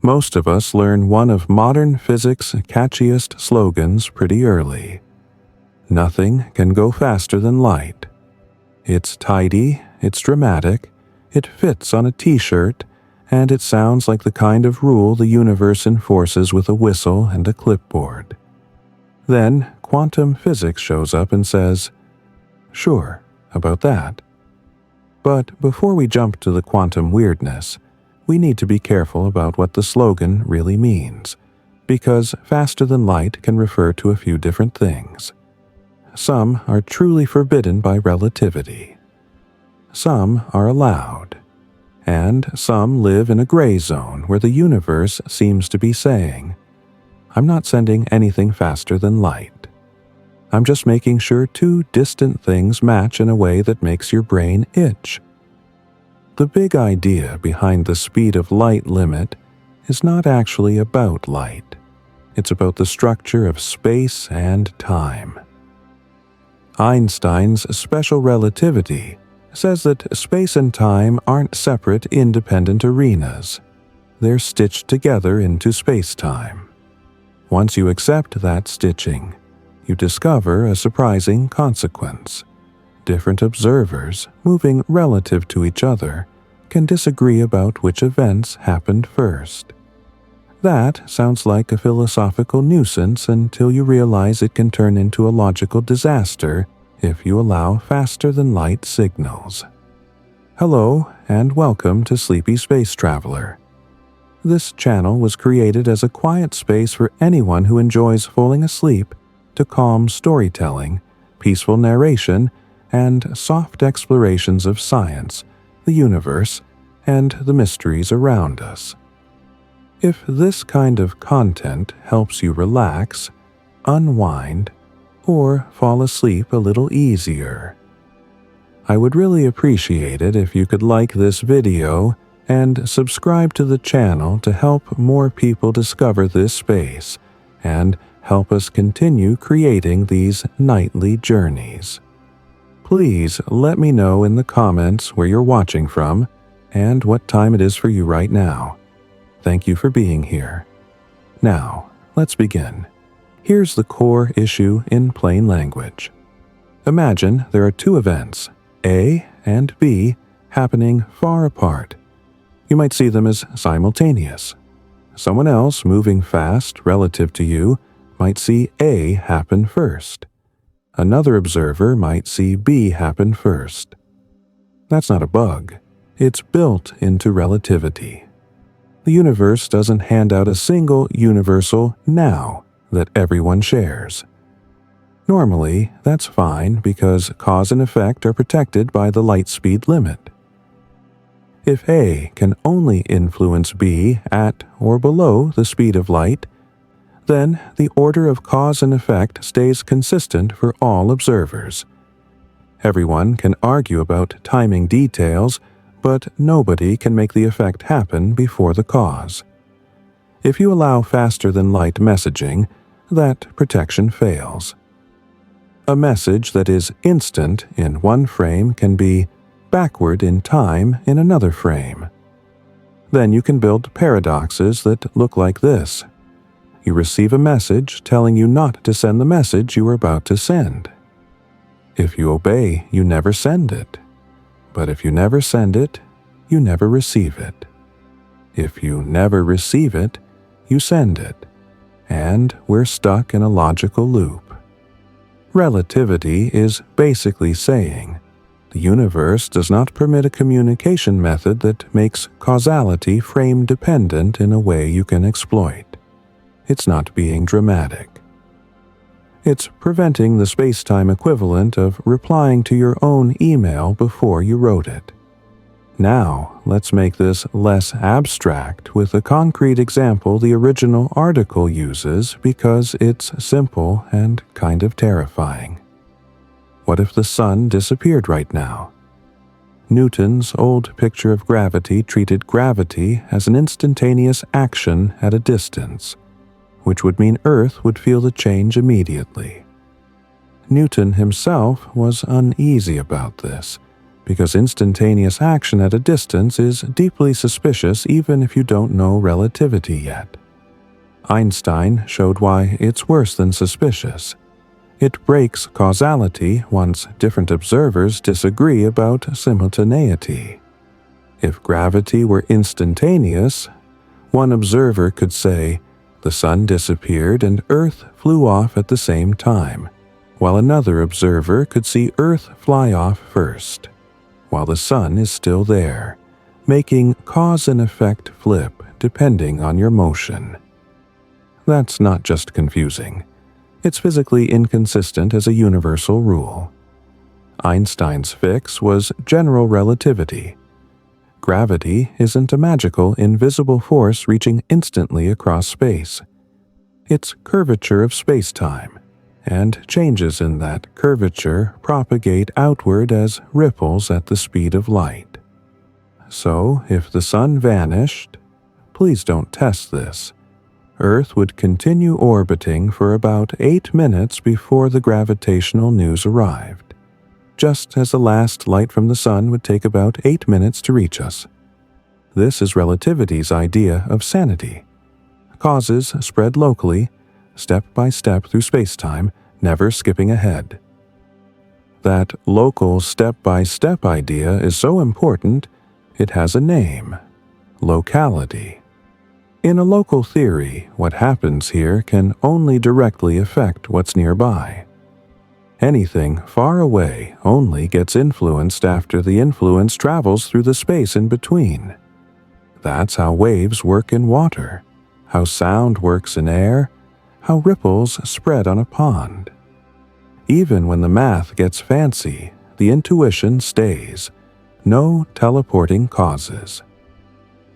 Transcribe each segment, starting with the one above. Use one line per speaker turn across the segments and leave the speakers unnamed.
Most of us learn one of modern physics' catchiest slogans pretty early. Nothing can go faster than light. It's tidy, it's dramatic, it fits on a t-shirt, and it sounds like the kind of rule the universe enforces with a whistle and a clipboard. Then quantum physics shows up and says, "Sure, about that." But before we jump to the quantum weirdness, we need to be careful about what the slogan really means, because faster than light can refer to a few different things. Some are truly forbidden by relativity. Some are allowed. And some live in a gray zone where the universe seems to be saying, "I'm not sending anything faster than light. I'm just making sure two distant things match in a way that makes your brain itch." The big idea behind the speed of light limit is not actually about light. It's about the structure of space and time. Einstein's special relativity says that space and time aren't separate, independent arenas. They're stitched together into space-time. Once you accept that stitching, you discover a surprising consequence. Different observers, moving relative to each other, can disagree about which events happened first. That sounds like a philosophical nuisance until you realize it can turn into a logical disaster if you allow faster-than-light signals. Hello, and welcome to Sleepy Space Traveler. This channel was created as a quiet space for anyone who enjoys falling asleep to calm storytelling, peaceful narration, and soft explorations of science, the universe, and the mysteries around us. If this kind of content helps you relax, unwind, or fall asleep a little easier, I would really appreciate it if you could like this video and subscribe to the channel to help more people discover this space and help us continue creating these nightly journeys. Please let me know in the comments where you're watching from and what time it is for you right now. Thank you for being here. Now, let's begin. Here's the core issue in plain language. Imagine there are two events, A and B, happening far apart. You might see them as simultaneous. Someone else moving fast relative to you might see A happen first. Another observer might see B happen first. That's not a bug. It's built into relativity. The universe doesn't hand out a single universal now that everyone shares. Normally, that's fine because cause and effect are protected by the light speed limit. If A can only influence B at or below the speed of light, then the order of cause and effect stays consistent for all observers. Everyone can argue about timing details, but nobody can make the effect happen before the cause. If you allow faster-than-light messaging, that protection fails. A message that is instant in one frame can be backward in time in another frame. Then you can build paradoxes that look like this. You receive a message telling you not to send the message you are about to send. If you obey, you never send it. But if you never send it, you never receive it. If you never receive it, you send it. And we're stuck in a logical loop. Relativity is basically saying, the universe does not permit a communication method that makes causality frame-dependent in a way you can exploit. It's not being dramatic. It's preventing the space-time equivalent of replying to your own email before you wrote it. Now, let's make this less abstract with a concrete example the original article uses because it's simple and kind of terrifying. What if the sun disappeared right now? Newton's old picture of gravity treated gravity as an instantaneous action at a distance, which would mean Earth would feel the change immediately. Newton himself was uneasy about this, because instantaneous action at a distance is deeply suspicious even if you don't know relativity yet. Einstein showed why it's worse than suspicious. It breaks causality once different observers disagree about simultaneity. If gravity were instantaneous, one observer could say, "The sun disappeared and Earth flew off at the same time," while another observer could see Earth fly off first, while the sun is still there, making cause and effect flip depending on your motion. That's not just confusing. It's physically inconsistent as a universal rule. Einstein's fix was general relativity. Gravity isn't a magical, invisible force reaching instantly across space. It's curvature of space-time, and changes in that curvature propagate outward as ripples at the speed of light. So, if the sun vanished, please don't test this, Earth would continue orbiting for about 8 minutes before the gravitational news arrived, just as the last light from the sun would take about 8 minutes to reach us. This is relativity's idea of sanity. Causes spread locally, step by step through space-time, never skipping ahead. That local step-by-step idea is so important, it has a name: locality. In a local theory, what happens here can only directly affect what's nearby. Anything far away only gets influenced after the influence travels through the space in between. That's how waves work in water, how sound works in air, how ripples spread on a pond. Even when the math gets fancy, the intuition stays. No teleporting causes.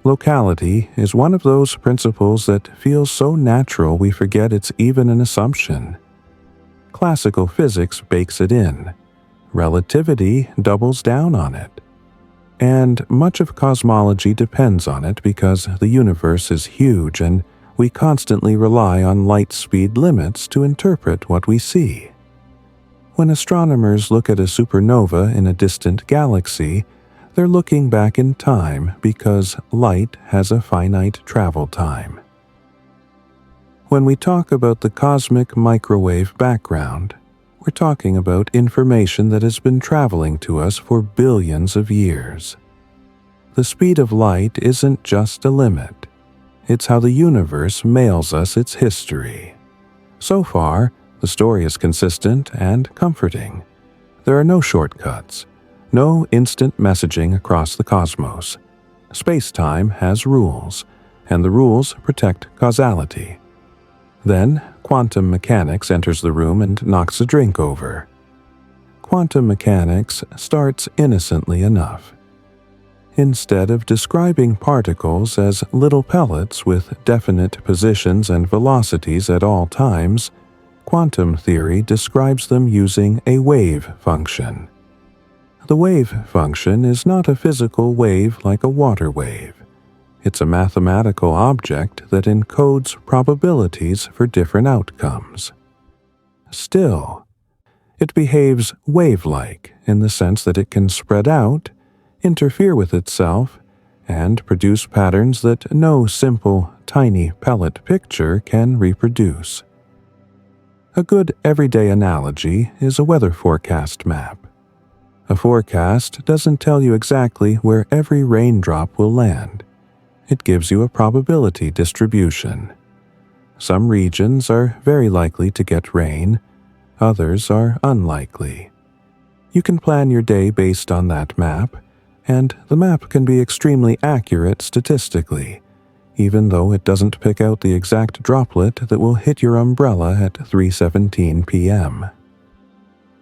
Locality is one of those principles that feels so natural we forget it's even an assumption. Classical physics bakes it in. Relativity doubles down on it. And much of cosmology depends on it because the universe is huge and we constantly rely on light speed limits to interpret what we see. When astronomers look at a supernova in a distant galaxy, they're looking back in time because light has a finite travel time. When we talk about the cosmic microwave background, we're talking about information that has been traveling to us for billions of years. The speed of light isn't just a limit. It's how the universe mails us its history. So far, the story is consistent and comforting. There are no shortcuts. No instant messaging across the cosmos. Space-time has rules, and the rules protect causality. Then, quantum mechanics enters the room and knocks a drink over. Quantum mechanics starts innocently enough. Instead of describing particles as little pellets with definite positions and velocities at all times, quantum theory describes them using a wave function. The wave function is not a physical wave like a water wave. It's a mathematical object that encodes probabilities for different outcomes. Still, it behaves wave-like in the sense that it can spread out, interfere with itself, and produce patterns that no simple, tiny pellet picture can reproduce. A good everyday analogy is a weather forecast map. A forecast doesn't tell you exactly where every raindrop will land. It gives you a probability distribution. Some regions are very likely to get rain, others are unlikely. You can plan your day based on that map, and the map can be extremely accurate statistically, even though it doesn't pick out the exact droplet that will hit your umbrella at 3:17 p.m.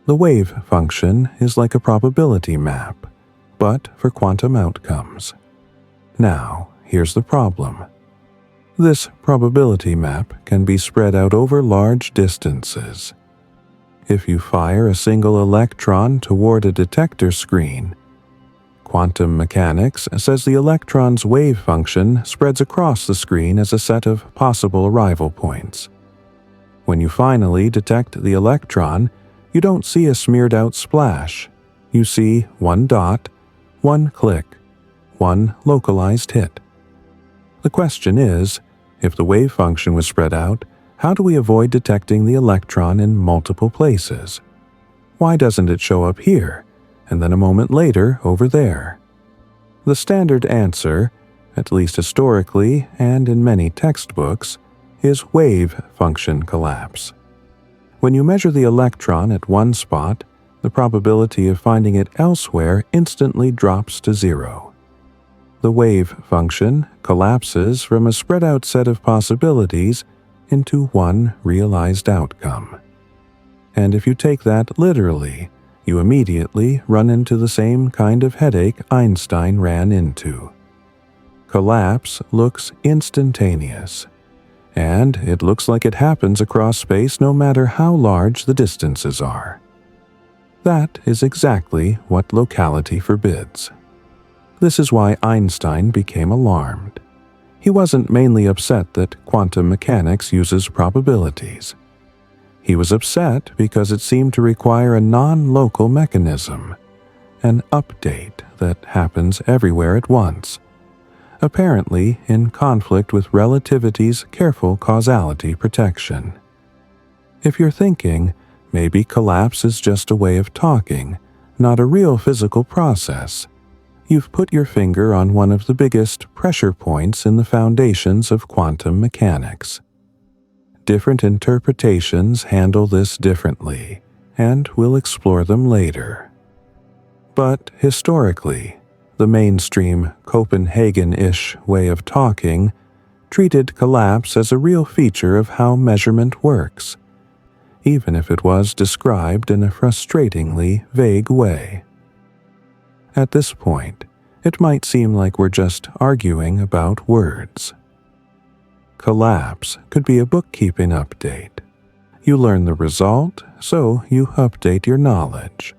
The wave function is like a probability map, but for quantum outcomes. Now, here's the problem. This probability map can be spread out over large distances. If you fire a single electron toward a detector screen, quantum mechanics says the electron's wave function spreads across the screen as a set of possible arrival points. When you finally detect the electron, you don't see a smeared-out splash. you see one dot, one click, one localized hit. The question is, if the wave function was spread out, how do we avoid detecting the electron in multiple places? Why doesn't it show up here, and then a moment later over there? The standard answer, at least historically and in many textbooks, is wave function collapse. When you measure the electron at one spot, the probability of finding it elsewhere instantly drops to zero. The wave function collapses from a spread-out set of possibilities into one realized outcome. And if you take that literally, you immediately run into the same kind of headache Einstein ran into. Collapse looks instantaneous, and it looks like it happens across space no matter how large the distances are. That is exactly what locality forbids. This is why Einstein became alarmed. He wasn't mainly upset that quantum mechanics uses probabilities. He was upset because it seemed to require a non-local mechanism, an update that happens everywhere at once, apparently in conflict with relativity's careful causality protection. If you're thinking, maybe collapse is just a way of talking, not a real physical process, you've put your finger on one of the biggest pressure points in the foundations of quantum mechanics. Different interpretations handle this differently, and we'll explore them later. But historically, the mainstream Copenhagen-ish way of talking treated collapse as a real feature of how measurement works, even if it was described in a frustratingly vague way. At this point, it might seem like we're just arguing about words. Collapse could be a bookkeeping update. You learn the result, so you update your knowledge.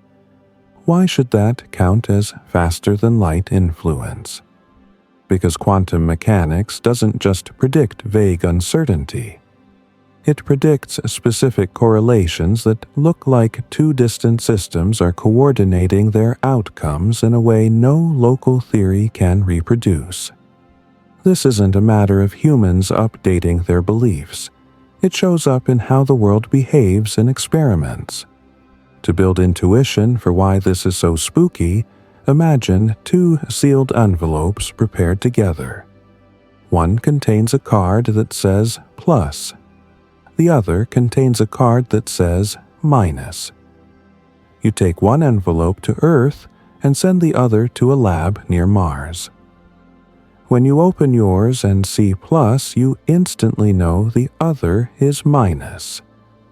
Why should that count as faster-than-light influence? Because quantum mechanics doesn't just predict vague uncertainty. It predicts specific correlations that look like two distant systems are coordinating their outcomes in a way no local theory can reproduce. This isn't a matter of humans updating their beliefs. It shows up in how the world behaves in experiments. To build intuition for why this is so spooky, imagine two sealed envelopes prepared together. One contains a card that says plus. The other contains a card that says minus. You take one envelope to Earth and send the other to a lab near Mars. When you open yours and see plus, you instantly know the other is minus.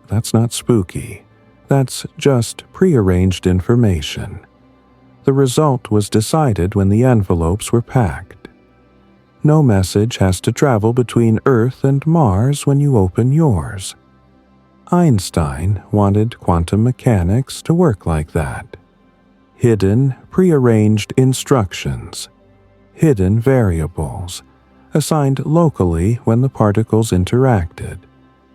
That's not spooky. That's just prearranged information. The result was decided when the envelopes were packed. No message has to travel between Earth and Mars when you open yours. Einstein wanted quantum mechanics to work like that. Hidden, prearranged instructions. Hidden variables, assigned locally when the particles interacted,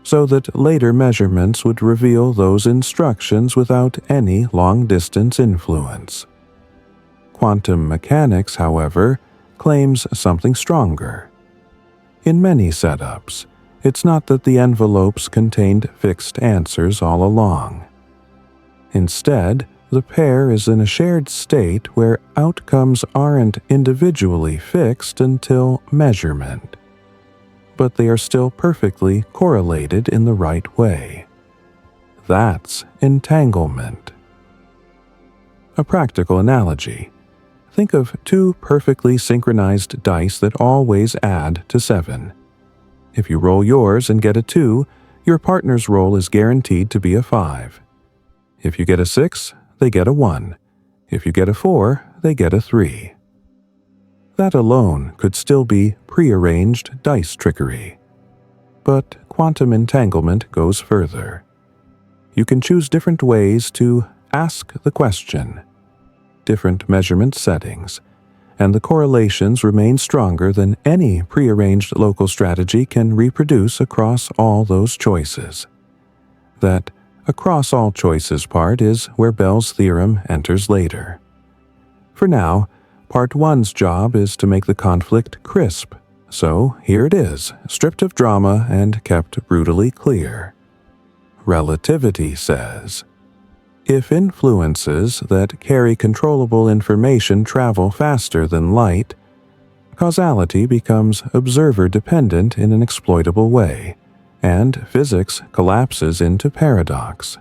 so that later measurements would reveal those instructions without any long-distance influence. Quantum mechanics, however, claims something stronger. In many setups, it's not that the envelopes contained fixed answers all along. Instead, the pair is in a shared state where outcomes aren't individually fixed until measurement, but they are still perfectly correlated in the right way. That's entanglement. A practical analogy. Think of two perfectly synchronized dice that always add to 7. If you roll yours and get a 2, your partner's roll is guaranteed to be a 5. If you get a 6, they get a 1. If you get a 4, they get a 3. That alone could still be prearranged dice trickery. But quantum entanglement goes further. You can choose different ways to ask the question, different measurement settings, and the correlations remain stronger than any prearranged local strategy can reproduce across all those choices. That Across all choices part is where Bell's theorem enters later. For now, Part 1's job is to make the conflict crisp, so here it is, stripped of drama and kept brutally clear. Relativity says, if influences that carry controllable information travel faster than light, causality becomes observer-dependent in an exploitable way, and physics collapses into paradox.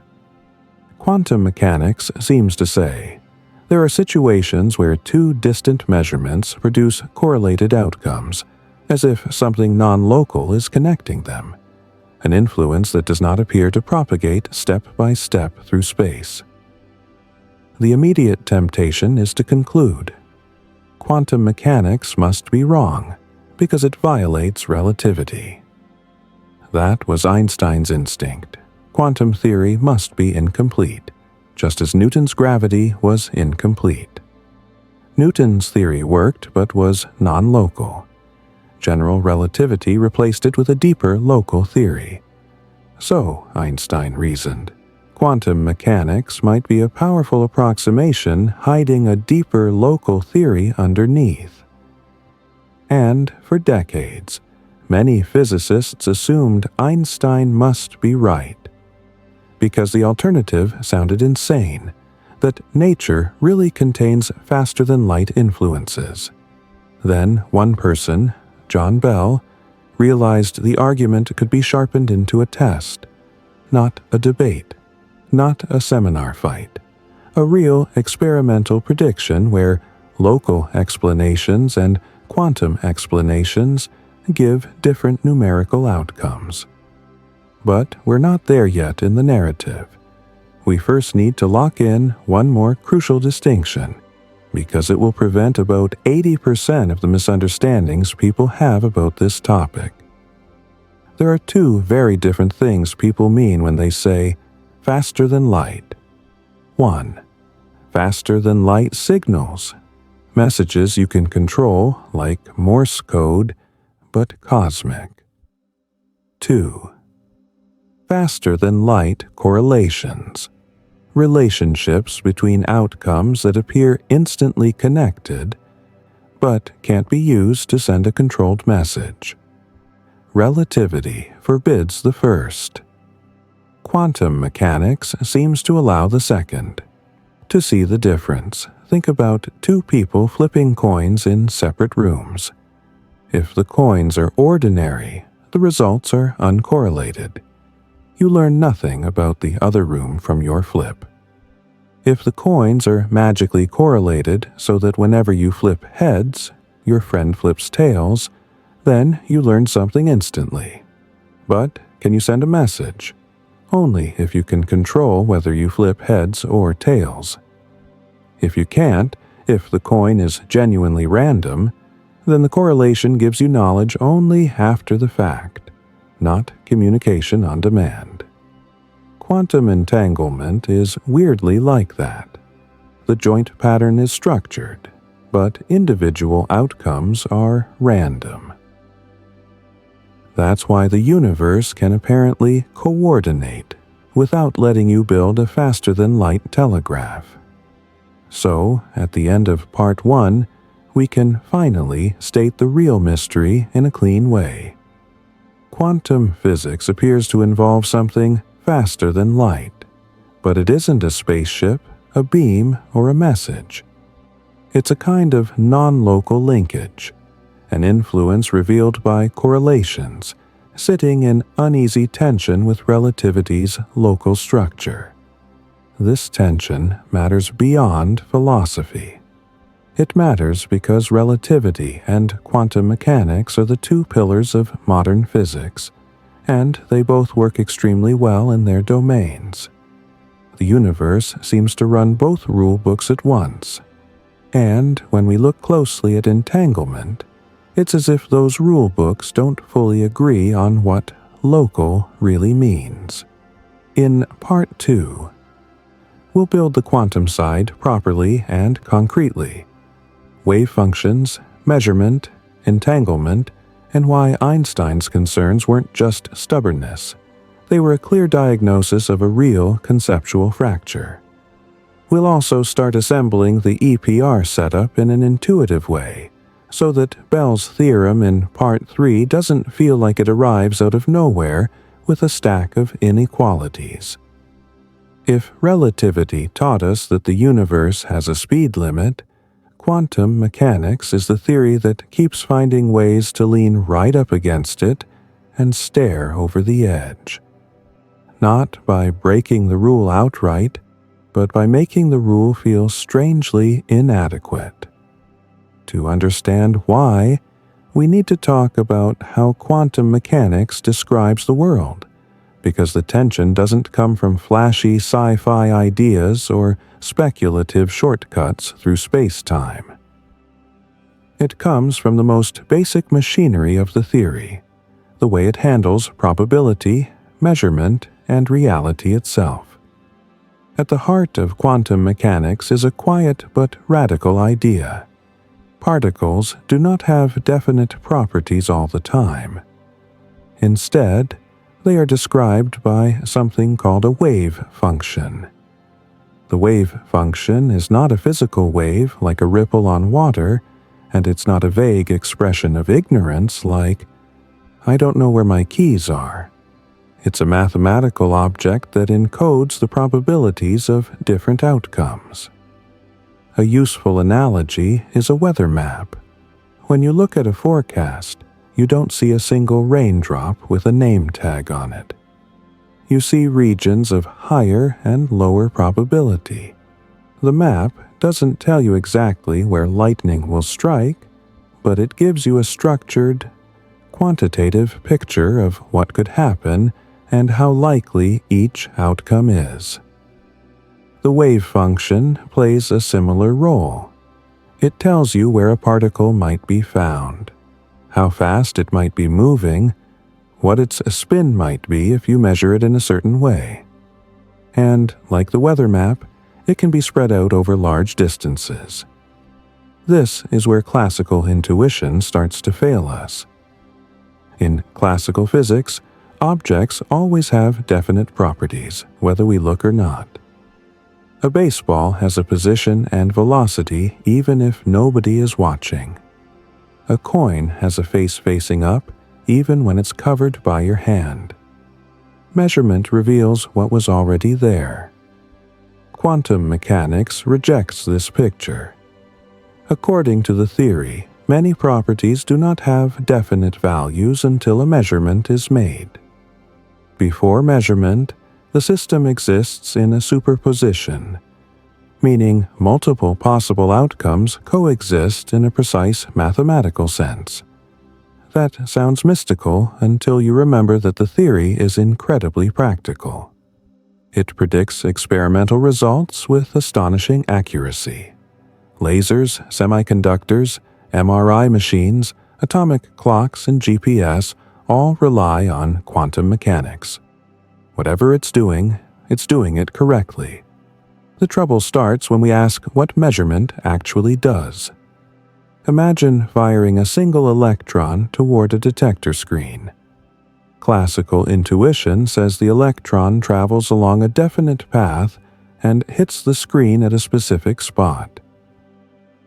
Quantum mechanics seems to say, there are situations where two distant measurements produce correlated outcomes, as if something non-local is connecting them, an influence that does not appear to propagate step by step through space. The immediate temptation is to conclude, quantum mechanics must be wrong, because it violates relativity. That was Einstein's instinct. Quantum theory must be incomplete, just as Newton's gravity was incomplete. Newton's theory worked but was non-local. General relativity replaced it with a deeper local theory. So, Einstein reasoned, quantum mechanics might be a powerful approximation hiding a deeper local theory underneath. And for decades, many physicists assumed Einstein must be right, because the alternative sounded insane, that nature really contains faster-than-light influences. Then one person, John Bell, realized the argument could be sharpened into a test, not a debate, not a seminar fight, a real experimental prediction where local explanations and quantum explanations give different numerical outcomes. But we're not there yet in the narrative. We first need to lock in one more crucial distinction, because it will prevent about 80% of the misunderstandings people have about this topic. There are two very different things people mean when they say faster than light. 1. Faster than light signals, messages you can control like Morse code, but cosmic. 2. Faster than light correlations, relationships between outcomes that appear instantly connected, but can't be used to send a controlled message. Relativity forbids the first. Quantum mechanics seems to allow the second. To see the difference, think about two people flipping coins in separate rooms. If the coins are ordinary, the results are uncorrelated. You learn nothing about the other room from your flip. If the coins are magically correlated so that whenever you flip heads, your friend flips tails, then you learn something instantly. But can you send a message? Only if you can control whether you flip heads or tails. If you can't, if the coin is genuinely random, then the correlation gives you knowledge only after the fact, not communication on demand. Quantum entanglement is weirdly like that. The joint pattern is structured, but individual outcomes are random. That's why the universe can apparently coordinate without letting you build a faster-than-light telegraph. So, at the end of Part 1, we can finally state the real mystery in a clean way. Quantum physics appears to involve something faster than light, but it isn't a spaceship, a beam, or a message. It's a kind of non-local linkage, an influence revealed by correlations, sitting in uneasy tension with relativity's local structure. This tension matters beyond philosophy. It matters because relativity and quantum mechanics are the two pillars of modern physics, and they both work extremely well in their domains. The universe seems to run both rule books at once, and when we look closely at entanglement, it's as if those rule books don't fully agree on what local really means. In Part 2, we'll build the quantum side properly and concretely. Wave functions, measurement, entanglement, and why Einstein's concerns weren't just stubbornness. They were a clear diagnosis of a real conceptual fracture. We'll also start assembling the EPR setup in an intuitive way, so that Bell's theorem in Part 3 doesn't feel like it arrives out of nowhere with a stack of inequalities. If relativity taught us that the universe has a speed limit, quantum mechanics is the theory that keeps finding ways to lean right up against it and stare over the edge. Not by breaking the rule outright, but by making the rule feel strangely inadequate. To understand why, we need to talk about how quantum mechanics describes the world, because the tension doesn't come from flashy sci-fi ideas or speculative shortcuts through space-time. It comes from the most basic machinery of the theory, the way it handles probability, measurement, and reality itself. At the heart of quantum mechanics is a quiet but radical idea. Particles do not have definite properties all the time. Instead, they are described by something called a wave function. The wave function is not a physical wave like a ripple on water, and it's not a vague expression of ignorance like, "I don't know where my keys are." It's a mathematical object that encodes the probabilities of different outcomes. A useful analogy is a weather map. When you look at a forecast, you don't see a single raindrop with a name tag on it. You see regions of higher and lower probability. The map doesn't tell you exactly where lightning will strike, but it gives you a structured, quantitative picture of what could happen and how likely each outcome is. The wave function plays a similar role. It tells you where a particle might be found, how fast it might be moving, what its spin might be if you measure it in a certain way. And, like the weather map, it can be spread out over large distances. This is where classical intuition starts to fail us. In classical physics, objects always have definite properties, whether we look or not. A baseball has a position and velocity even if nobody is watching. A coin has a face facing up even when it's covered by your hand. Measurement reveals what was already there. Quantum mechanics rejects this picture. According to the theory, many properties do not have definite values until a measurement is made. Before measurement, the system exists in a superposition, meaning multiple possible outcomes coexist in a precise mathematical sense. That sounds mystical until you remember that the theory is incredibly practical. It predicts experimental results with astonishing accuracy. Lasers, semiconductors, MRI machines, atomic clocks, and GPS all rely on quantum mechanics. Whatever it's doing it correctly. The trouble starts when we ask what measurement actually does. Imagine firing a single electron toward a detector screen. Classical intuition says the electron travels along a definite path and hits the screen at a specific spot.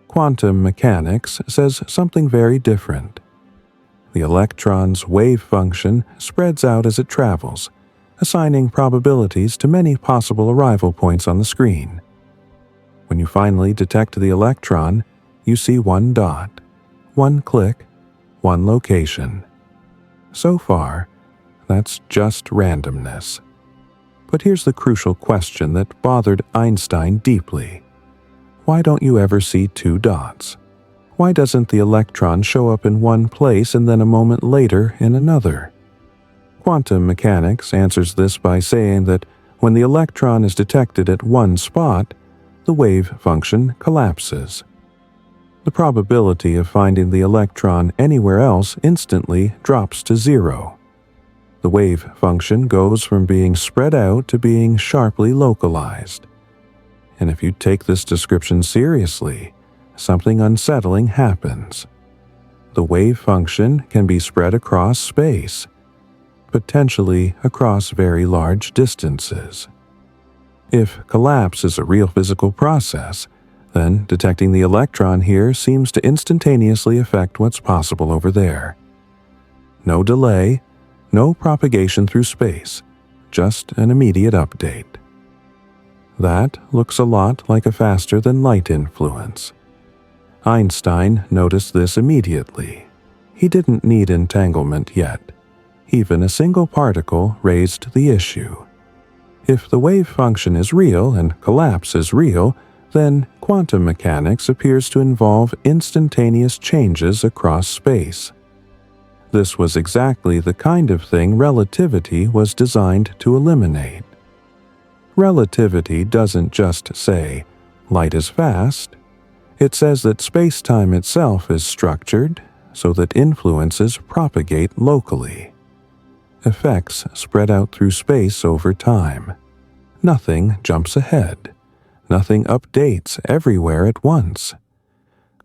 Quantum mechanics says something very different. The electron's wave function spreads out as it travels, assigning probabilities to many possible arrival points on the screen. When you finally detect the electron, you see one dot, one click, one location. So far, that's just randomness. But here's the crucial question that bothered Einstein deeply. Why don't you ever see two dots? Why doesn't the electron show up in one place and then a moment later in another? Quantum mechanics answers this by saying that when the electron is detected at one spot, the wave function collapses. The probability of finding the electron anywhere else instantly drops to zero. The wave function goes from being spread out to being sharply localized. And if you take this description seriously, something unsettling happens. The wave function can be spread across space, potentially across very large distances. If collapse is a real physical process, then detecting the electron here seems to instantaneously affect what's possible over there. No delay, no propagation through space, just an immediate update. That looks a lot like a faster-than-light influence. Einstein noticed this immediately. He didn't need entanglement yet. Even a single particle raised the issue. If the wave function is real and collapse is real, then quantum mechanics appears to involve instantaneous changes across space. This was exactly the kind of thing relativity was designed to eliminate. Relativity doesn't just say, light is fast. It says that space-time itself is structured so that influences propagate locally. Effects spread out through space over time. Nothing jumps ahead. Nothing updates everywhere at once.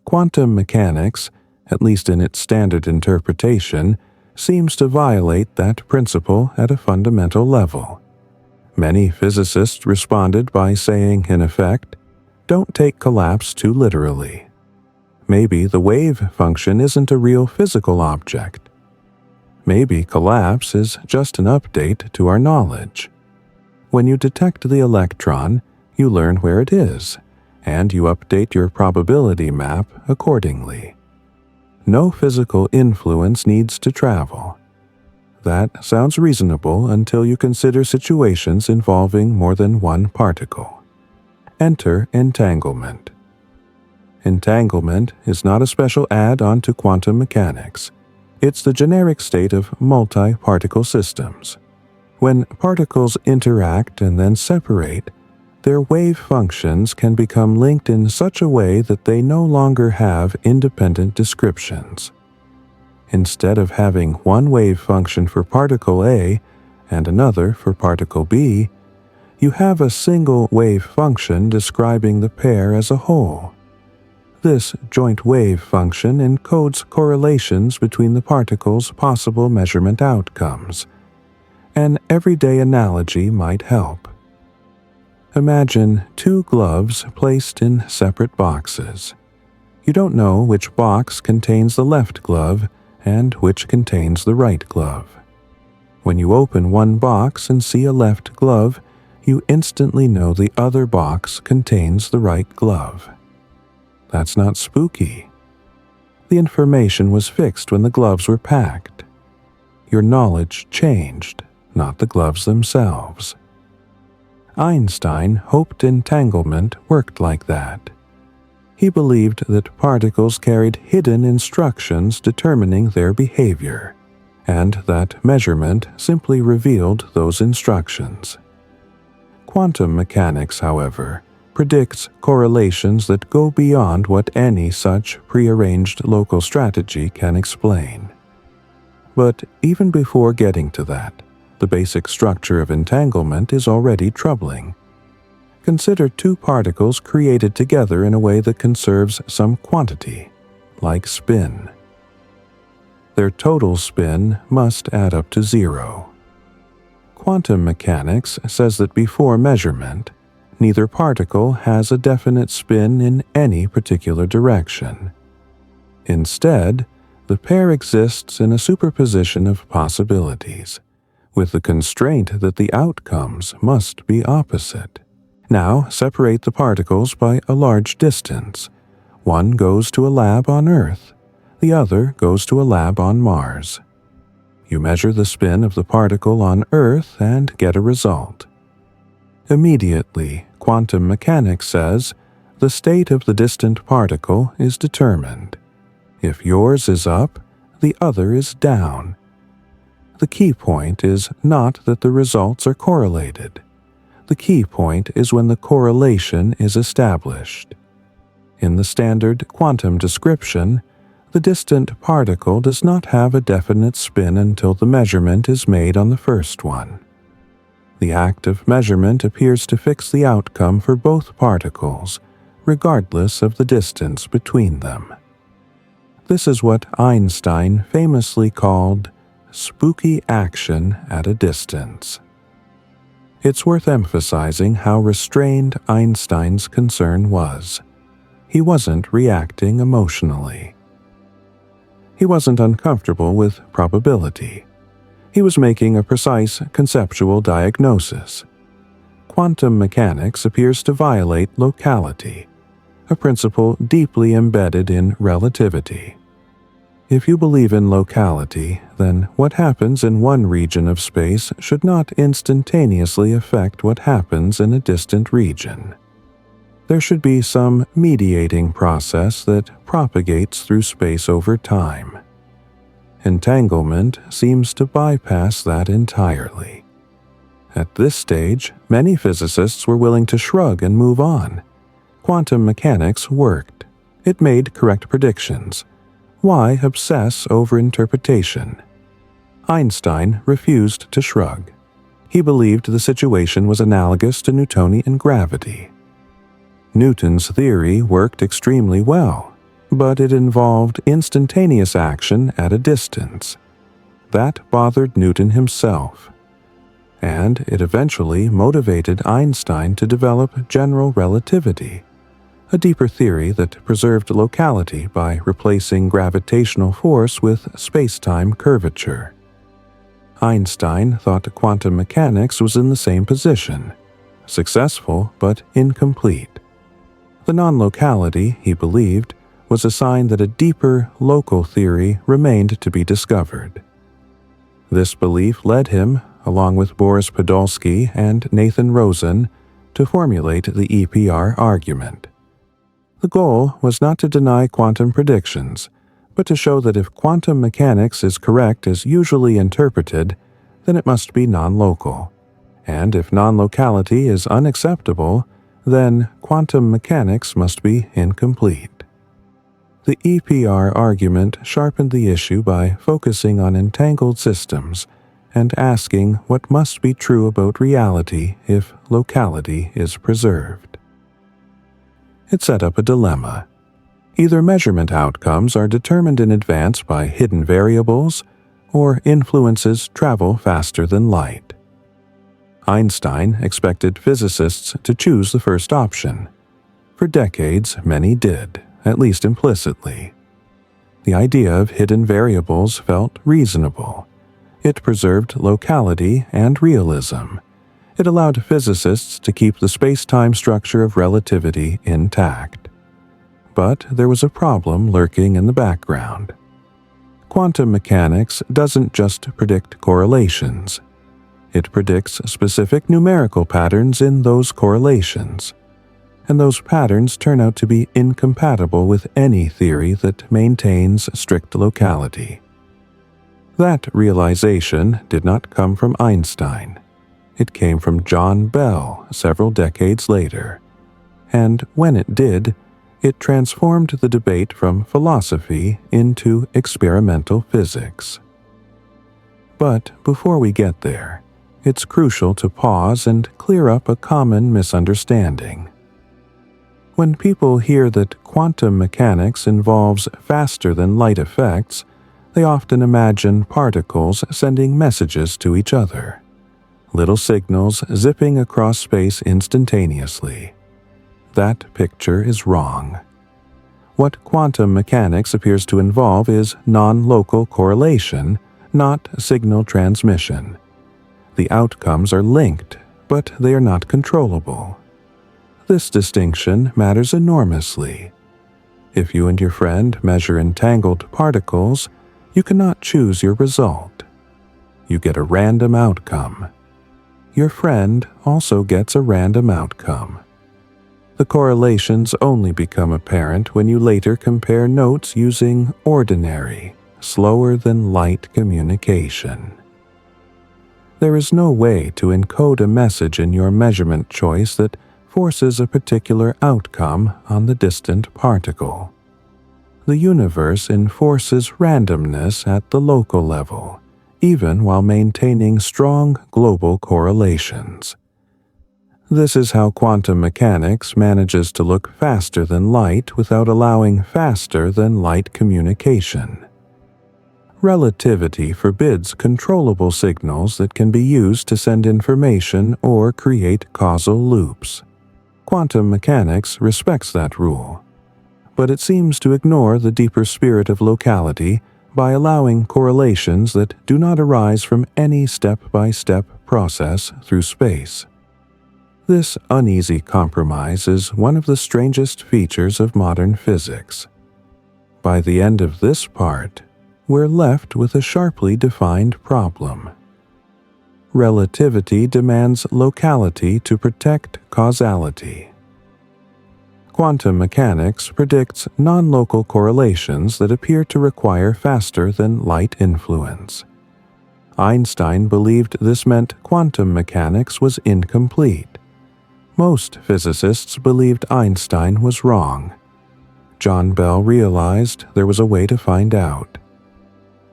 Quantum mechanics, at least in its standard interpretation, seems to violate that principle at a fundamental level. Many physicists responded by saying, in effect, don't take collapse too literally. Maybe the wave function isn't a real physical object. Maybe collapse is just an update to our knowledge. When you detect the electron, you learn where it is, and you update your probability map accordingly. No physical influence needs to travel. That sounds reasonable until you consider situations involving more than one particle. Enter entanglement. Entanglement is not a special add-on to quantum mechanics. It's the generic state of multi-particle systems. When particles interact and then separate, their wave functions can become linked in such a way that they no longer have independent descriptions. Instead of having one wave function for particle A and another for particle B, you have a single wave function describing the pair as a whole. This joint wave function encodes correlations between the particles' possible measurement outcomes. An everyday analogy might help. Imagine two gloves placed in separate boxes. You don't know which box contains the left glove and which contains the right glove. When you open one box and see a left glove, you instantly know the other box contains the right glove. That's not spooky. The information was fixed when the gloves were packed. Your knowledge changed, not the gloves themselves. Einstein hoped entanglement worked like that. He believed that particles carried hidden instructions determining their behavior, and that measurement simply revealed those instructions. Quantum mechanics, however, predicts correlations that go beyond what any such prearranged local strategy can explain. But even before getting to that, the basic structure of entanglement is already troubling. Consider two particles created together in a way that conserves some quantity, like spin. Their total spin must add up to zero. Quantum mechanics says that before measurement, neither particle has a definite spin in any particular direction. Instead, the pair exists in a superposition of possibilities, with the constraint that the outcomes must be opposite. Now separate the particles by a large distance. One goes to a lab on Earth, the other goes to a lab on Mars. You measure the spin of the particle on Earth and get a result. Immediately, quantum mechanics says the state of the distant particle is determined. If yours is up, the other is down. The key point is not that the results are correlated. The key point is when the correlation is established. In the standard quantum description, the distant particle does not have a definite spin until the measurement is made on the first one. The act of measurement appears to fix the outcome for both particles, regardless of the distance between them. This is what Einstein famously called spooky action at a distance. It's worth emphasizing how restrained Einstein's concern was. He wasn't reacting emotionally. He wasn't uncomfortable with probability. He was making a precise conceptual diagnosis. Quantum mechanics appears to violate locality, a principle deeply embedded in relativity. If you believe in locality, then what happens in one region of space should not instantaneously affect what happens in a distant region. There should be some mediating process that propagates through space over time. Entanglement seems to bypass that entirely. At this stage, many physicists were willing to shrug and move on. Quantum mechanics worked. It made correct predictions. Why obsess over interpretation? Einstein refused to shrug. He believed the situation was analogous to Newtonian gravity. Newton's theory worked extremely well, but it involved instantaneous action at a distance. That bothered Newton himself, and it eventually motivated Einstein to develop general relativity, a deeper theory that preserved locality by replacing gravitational force with space-time curvature. Einstein thought quantum mechanics was in the same position, successful but incomplete. The non-locality, he believed, was a sign that a deeper local theory remained to be discovered. This belief led him, along with Boris Podolsky and Nathan Rosen, to formulate the EPR argument. The goal was not to deny quantum predictions, but to show that if quantum mechanics is correct as usually interpreted, then it must be non-local, and if non-locality is unacceptable, then quantum mechanics must be incomplete. The EPR argument sharpened the issue by focusing on entangled systems and asking what must be true about reality if locality is preserved. It set up a dilemma. Either measurement outcomes are determined in advance by hidden variables, or influences travel faster than light. Einstein expected physicists to choose the first option. For decades, many did, at least implicitly. The idea of hidden variables felt reasonable. It preserved locality and realism. It allowed physicists to keep the space-time structure of relativity intact. But there was a problem lurking in the background. Quantum mechanics doesn't just predict correlations. It predicts specific numerical patterns in those correlations, and those patterns turn out to be incompatible with any theory that maintains strict locality. That realization did not come from Einstein. It came from John Bell several decades later, and when it did, it transformed the debate from philosophy into experimental physics. But before we get there, it's crucial to pause and clear up a common misunderstanding. When people hear that quantum mechanics involves faster-than-light effects, they often imagine particles sending messages to each other, little signals zipping across space instantaneously. That picture is wrong. What quantum mechanics appears to involve is non-local correlation, not signal transmission. The outcomes are linked, but they are not controllable. This distinction matters enormously. If you and your friend measure entangled particles, you cannot choose your result. You get a random outcome. Your friend also gets a random outcome. The correlations only become apparent when you later compare notes using ordinary, slower-than-light communication. There is no way to encode a message in your measurement choice that forces a particular outcome on the distant particle. The universe enforces randomness at the local level, even while maintaining strong global correlations. This is how quantum mechanics manages to look faster than light without allowing faster than light communication. Relativity forbids controllable signals that can be used to send information or create causal loops. Quantum mechanics respects that rule, but it seems to ignore the deeper spirit of locality by allowing correlations that do not arise from any step-by-step process through space. This uneasy compromise is one of the strangest features of modern physics. By the end of this part, we're left with a sharply defined problem. Relativity demands locality to protect causality. Quantum mechanics predicts non-local correlations that appear to require faster than light influence. Einstein believed this meant quantum mechanics was incomplete. Most physicists believed Einstein was wrong. John Bell realized there was a way to find out.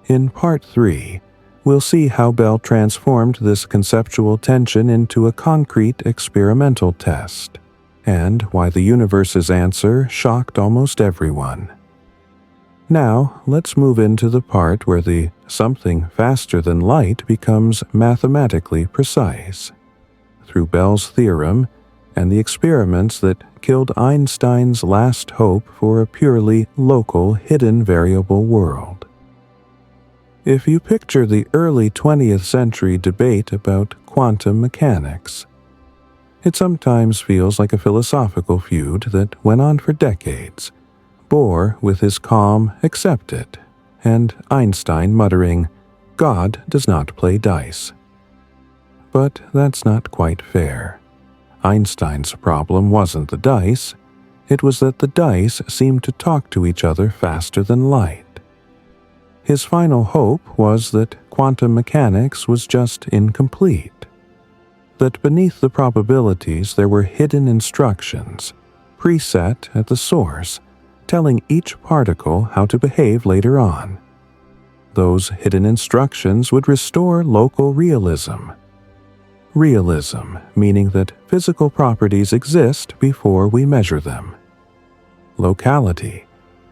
In Part 3, we'll see how Bell transformed this conceptual tension into a concrete experimental test, and why the universe's answer shocked almost everyone. Now, let's move into the part where the something faster than light becomes mathematically precise. Through Bell's theorem and the experiments that killed Einstein's last hope for a purely local hidden variable world. If you picture the early 20th century debate about quantum mechanics, it sometimes feels like a philosophical feud that went on for decades, Bohr with his calm "accept it," and Einstein muttering, "God does not play dice." But that's not quite fair. Einstein's problem wasn't the dice, it was that the dice seemed to talk to each other faster than light. His final hope was that quantum mechanics was just incomplete, that beneath the probabilities there were hidden instructions, preset at the source, telling each particle how to behave later on. Those hidden instructions would restore local realism. Realism, meaning that physical properties exist before we measure them. Locality,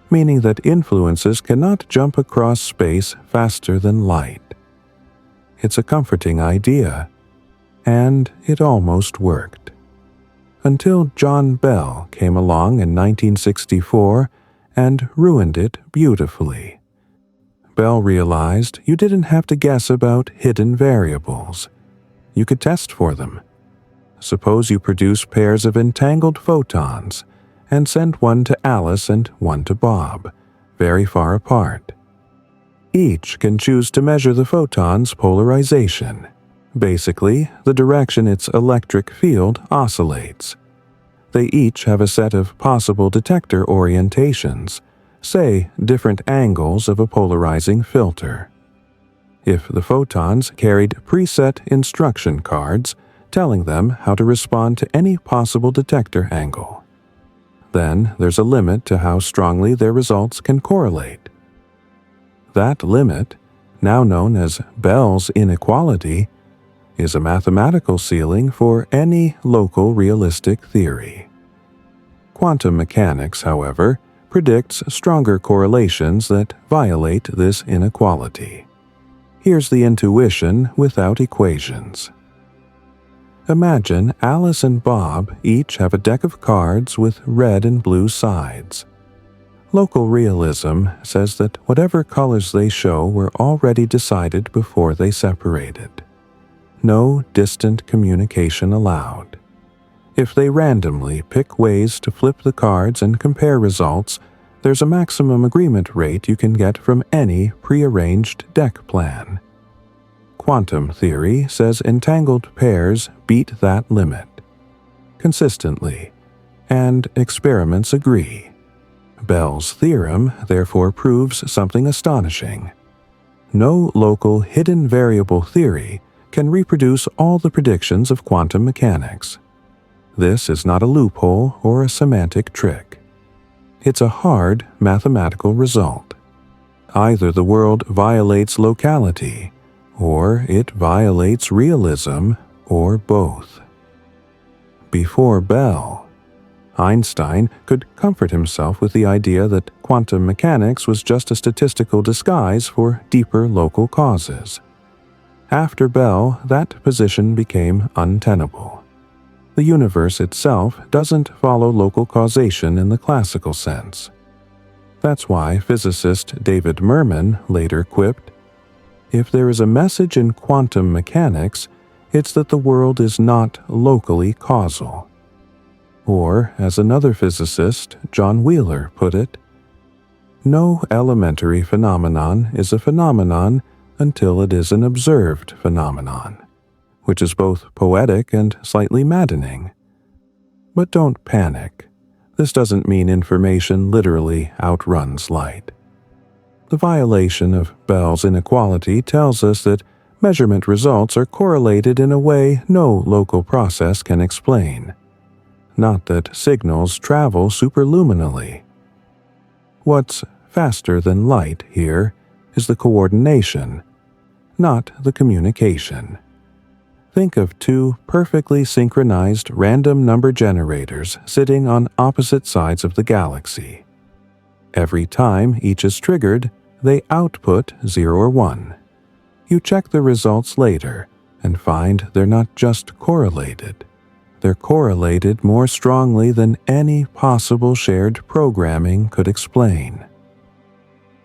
meaning that influences cannot jump across space faster than light. It's a comforting idea, and it almost worked. Until John Bell came along in 1964 and ruined it beautifully. Bell realized you didn't have to guess about hidden variables. You could test for them. Suppose you produce pairs of entangled photons and send one to Alice and one to Bob, very far apart. Each can choose to measure the photon's polarization, basically the direction its electric field oscillates. They each have a set of possible detector orientations, say different angles of a polarizing filter. If the photons carried preset instruction cards telling them how to respond to any possible detector angle, then there's a limit to how strongly their results can correlate. That limit, now known as Bell's inequality, is a mathematical ceiling for any local realistic theory. Quantum mechanics, however, predicts stronger correlations that violate this inequality. Here's the intuition without equations. Imagine Alice and Bob each have a deck of cards with red and blue sides. Local realism says that whatever colors they show were already decided before they separated. No distant communication allowed. If they randomly pick ways to flip the cards and compare results, there's a maximum agreement rate you can get from any prearranged deck plan. Quantum theory says entangled pairs beat that limit consistently, and experiments agree. Bell's theorem therefore proves something astonishing. No local hidden variable theory can reproduce all the predictions of quantum mechanics. This is not a loophole or a semantic trick. It's a hard mathematical result. Either the world violates locality, or it violates realism, or both. Before Bell, Einstein could comfort himself with the idea that quantum mechanics was just a statistical disguise for deeper local causes. After Bell, that position became untenable. The universe itself doesn't follow local causation in the classical sense. That's why physicist David Mermin later quipped, "If there is a message in quantum mechanics, it's that the world is not locally causal." Or, as another physicist, John Wheeler, put it, "No elementary phenomenon is a phenomenon until it is an observed phenomenon," which is both poetic and slightly maddening. But don't panic. This doesn't mean information literally outruns light. The violation of Bell's inequality tells us that measurement results are correlated in a way no local process can explain. Not that signals travel superluminally. What's faster than light here is the coordination, not the communication. Think of two perfectly synchronized random number generators sitting on opposite sides of the galaxy. Every time each is triggered, they output 0 or 1. You check the results later and find they're not just correlated. They're correlated more strongly than any possible shared programming could explain.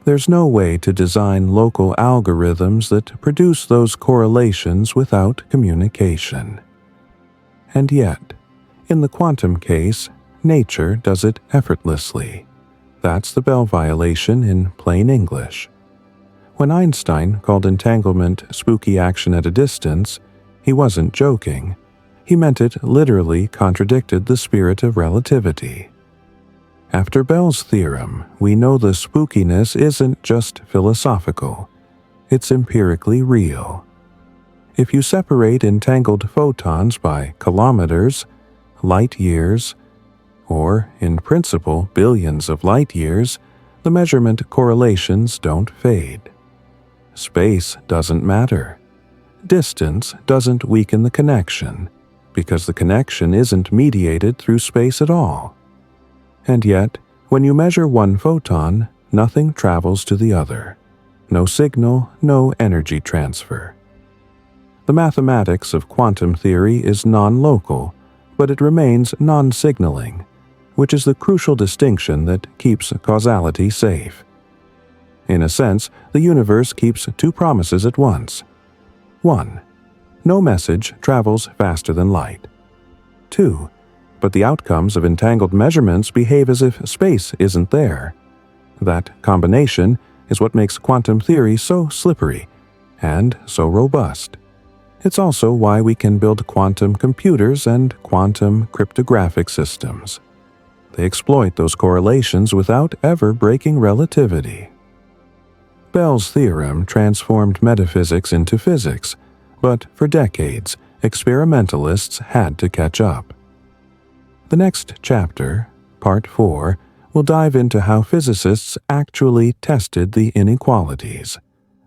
There's no way to design local algorithms that produce those correlations without communication. And yet, in the quantum case, nature does it effortlessly. That's the Bell violation in plain English. When Einstein called entanglement spooky action at a distance, he wasn't joking. He meant it literally contradicted the spirit of relativity. After Bell's theorem, we know the spookiness isn't just philosophical. It's empirically real. If you separate entangled photons by kilometers, light years, or, in principle, billions of light years, the measurement correlations don't fade. Space doesn't matter. Distance doesn't weaken the connection, because the connection isn't mediated through space at all. And yet, when you measure one photon, nothing travels to the other. No signal, no energy transfer. The mathematics of quantum theory is non-local, but it remains non-signaling, which is the crucial distinction that keeps causality safe. In a sense, the universe keeps two promises at once. 1. No message travels faster than light. 2. But the outcomes of entangled measurements behave as if space isn't there. That combination is what makes quantum theory so slippery and so robust. It's also why we can build quantum computers and quantum cryptographic systems. They exploit those correlations without ever breaking relativity. Bell's theorem transformed metaphysics into physics, but for decades, experimentalists had to catch up. The next chapter, Part 4, will dive into how physicists actually tested the inequalities,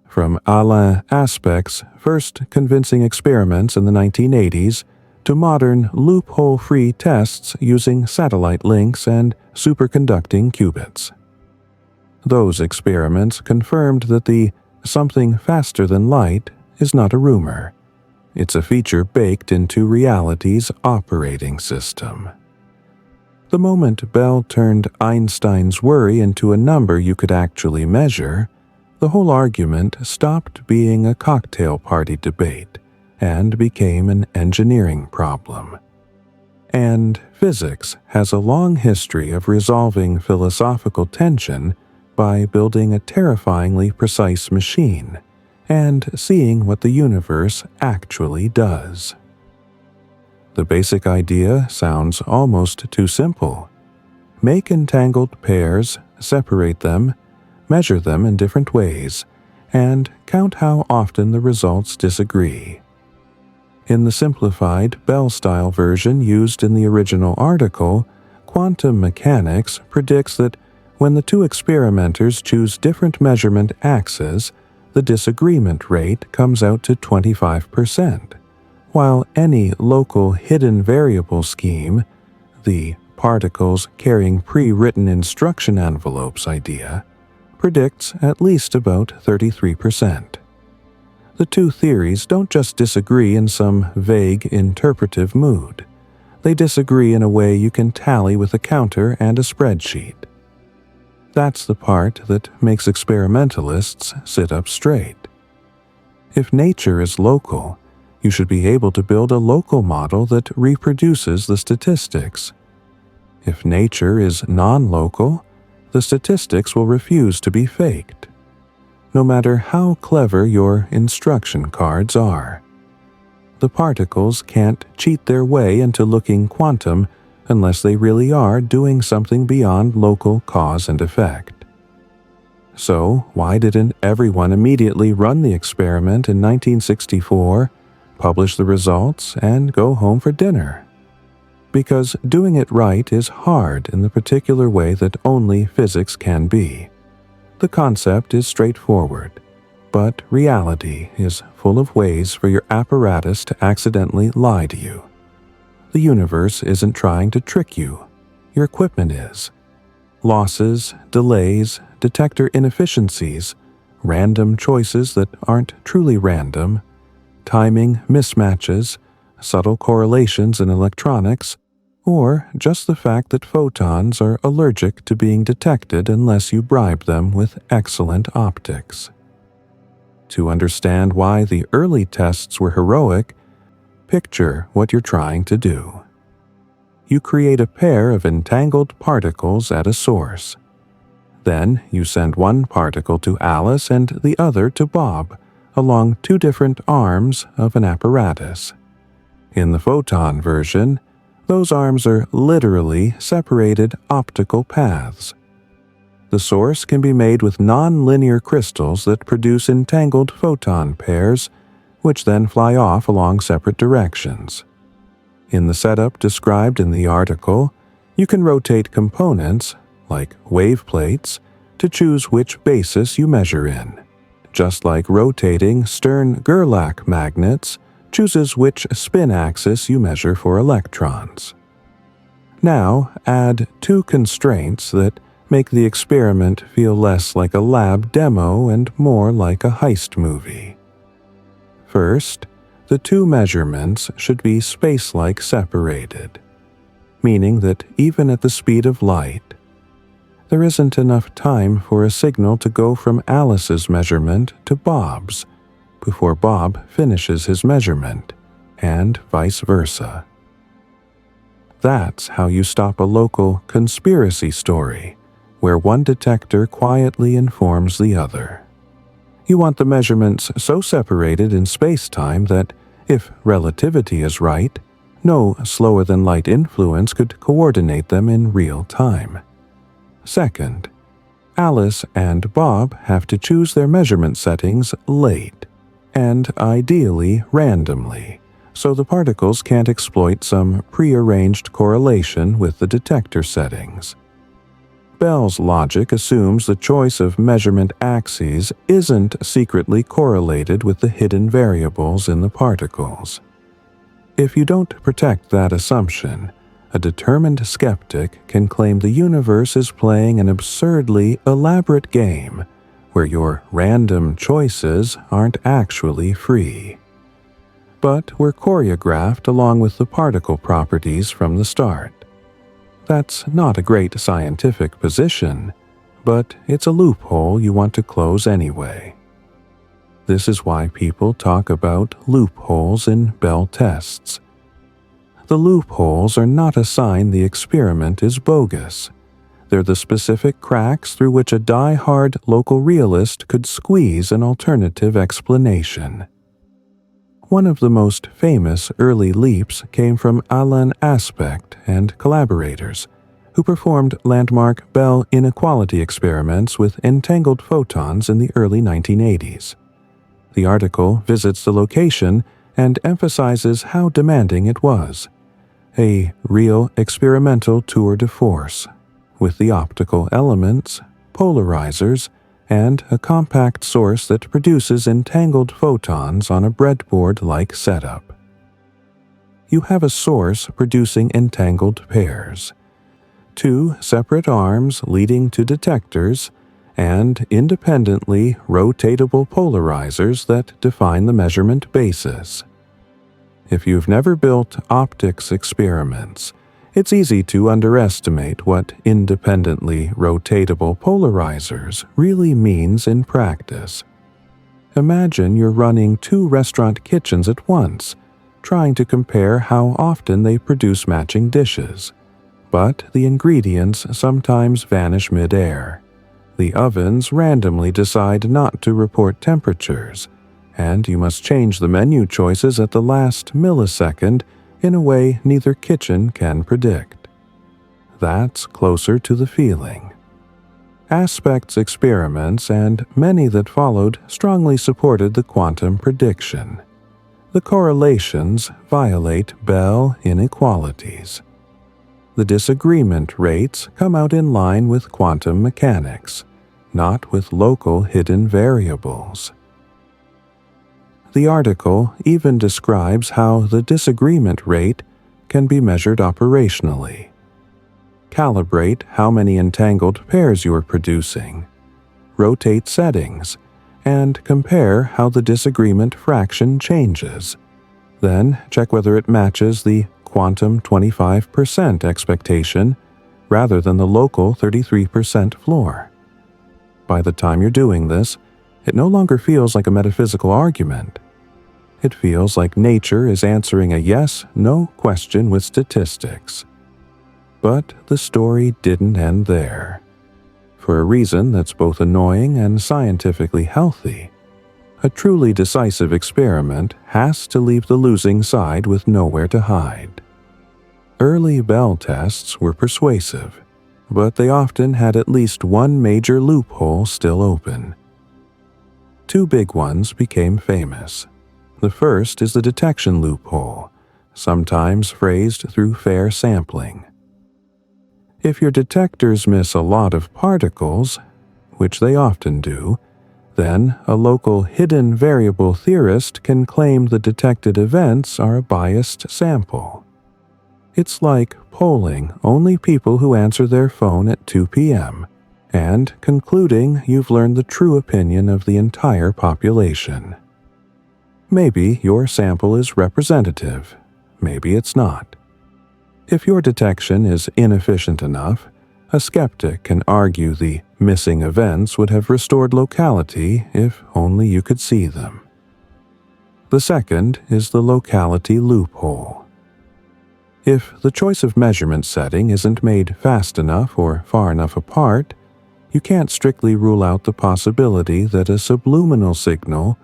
from Alain Aspect's first convincing experiments in the 1980s to modern loophole-free tests using satellite links and superconducting qubits. Those experiments confirmed that the something faster than light is not a rumor. It's a feature baked into reality's operating system. The moment Bell turned Einstein's worry into a number you could actually measure, the whole argument stopped being a cocktail party debate and became an engineering problem. And physics has a long history of resolving philosophical tension by building a terrifyingly precise machine and seeing what the universe actually does. The basic idea sounds almost too simple. Make entangled pairs, separate them, measure them in different ways, and count how often the results disagree. In the simplified Bell-style version used in the original article, quantum mechanics predicts that when the two experimenters choose different measurement axes, the disagreement rate comes out to 25%, while any local hidden variable scheme, the particles carrying pre-written instruction envelopes idea predicts at least about 33%. The two theories don't just disagree in some vague interpretive mood. They disagree in a way you can tally with a counter and a spreadsheet. That's the part that makes experimentalists sit up straight. If nature is local, you should be able to build a local model that reproduces the statistics. If nature is non-local, the statistics will refuse to be faked, no matter how clever your instruction cards are. The particles can't cheat their way into looking quantum unless they really are doing something beyond local cause and effect. So, why didn't everyone immediately run the experiment in 1964, publish the results, and go home for dinner? Because doing it right is hard in the particular way that only physics can be. The concept is straightforward, but reality is full of ways for your apparatus to accidentally lie to you. The universe isn't trying to trick you. Your equipment is. Losses, delays, detector inefficiencies, random choices that aren't truly random, timing mismatches, subtle correlations in electronics, or just the fact that photons are allergic to being detected unless you bribe them with excellent optics. To understand why the early tests were heroic, picture what you're trying to do. You create a pair of entangled particles at a source. Then you send one particle to Alice and the other to Bob along two different arms of an apparatus. In the photon version, those arms are literally separated optical paths. The source can be made with non-linear crystals that produce entangled photon pairs, which then fly off along separate directions. In the setup described in the article, you can rotate components, like wave plates, to choose which basis you measure in, just like rotating Stern-Gerlach magnets chooses which spin axis you measure for electrons. Now add two constraints that make the experiment feel less like a lab demo and more like a heist movie. First, the two measurements should be space-like separated, meaning that even at the speed of light, there isn't enough time for a signal to go from Alice's measurement to Bob's before Bob finishes his measurement, and vice versa. That's how you stop a local conspiracy story, where one detector quietly informs the other. You want the measurements so separated in space-time that, if relativity is right, no slower-than-light influence could coordinate them in real time. Second, Alice and Bob have to choose their measurement settings late, and ideally randomly, so the particles can't exploit some prearranged correlation with the detector settings. Bell's logic assumes the choice of measurement axes isn't secretly correlated with the hidden variables in the particles. If you don't protect that assumption, a determined skeptic can claim the universe is playing an absurdly elaborate game where your random choices aren't actually free, but were choreographed along with the particle properties from the start. That's not a great scientific position, but it's a loophole you want to close anyway. This is why people talk about loopholes in Bell tests. The loopholes are not a sign the experiment is bogus. They're the specific cracks through which a die-hard local realist could squeeze an alternative explanation. One of the most famous early leaps came from Alain Aspect and collaborators, who performed landmark Bell inequality experiments with entangled photons in the early 1980s. The article visits the location and emphasizes how demanding it was. A real experimental tour de force, with the optical elements, polarizers, and a compact source that produces entangled photons on a breadboard-like setup. You have a source producing entangled pairs. two separate arms leading to detectors, and independently rotatable polarizers that define the measurement basis. If you've never built optics experiments, it's easy to underestimate what independently rotatable polarizers really means in practice. Imagine you're running two restaurant kitchens at once, trying to compare how often they produce matching dishes. But the ingredients sometimes vanish mid-air. The ovens randomly decide not to report temperatures, and you must change the menu choices at the last millisecond in a way neither kitchen can predict. That's closer to the feeling. Aspects experiments and many that followed strongly supported the quantum prediction. The correlations violate Bell inequalities. The disagreement rates come out in line with quantum mechanics, not with local hidden variables. The article even describes how the disagreement rate can be measured operationally. Calibrate how many entangled pairs you are producing, rotate settings, and compare how the disagreement fraction changes. Then check whether it matches the quantum 25% expectation rather than the local 33% floor. By the time you're doing this, it no longer feels like a metaphysical argument. It feels like nature is answering a yes/no question with statistics. But the story didn't end there. For a reason that's both annoying and scientifically healthy, a truly decisive experiment has to leave the losing side with nowhere to hide. Early Bell tests were persuasive, but they often had at least one major loophole still open. Two big ones became famous. The first is the detection loophole, sometimes phrased through fair sampling. If your detectors miss a lot of particles, which they often do, then a local hidden variable theorist can claim the detected events are a biased sample. It's like polling only people who answer their phone at 2 p.m. and concluding you've learned the true opinion of the entire population. Maybe your sample is representative, maybe it's not. If your detection is inefficient enough, a skeptic can argue the missing events would have restored locality if only you could see them. The second is the locality loophole. If the choice of measurement setting isn't made fast enough or far enough apart, you can't strictly rule out the possibility that a subliminal signal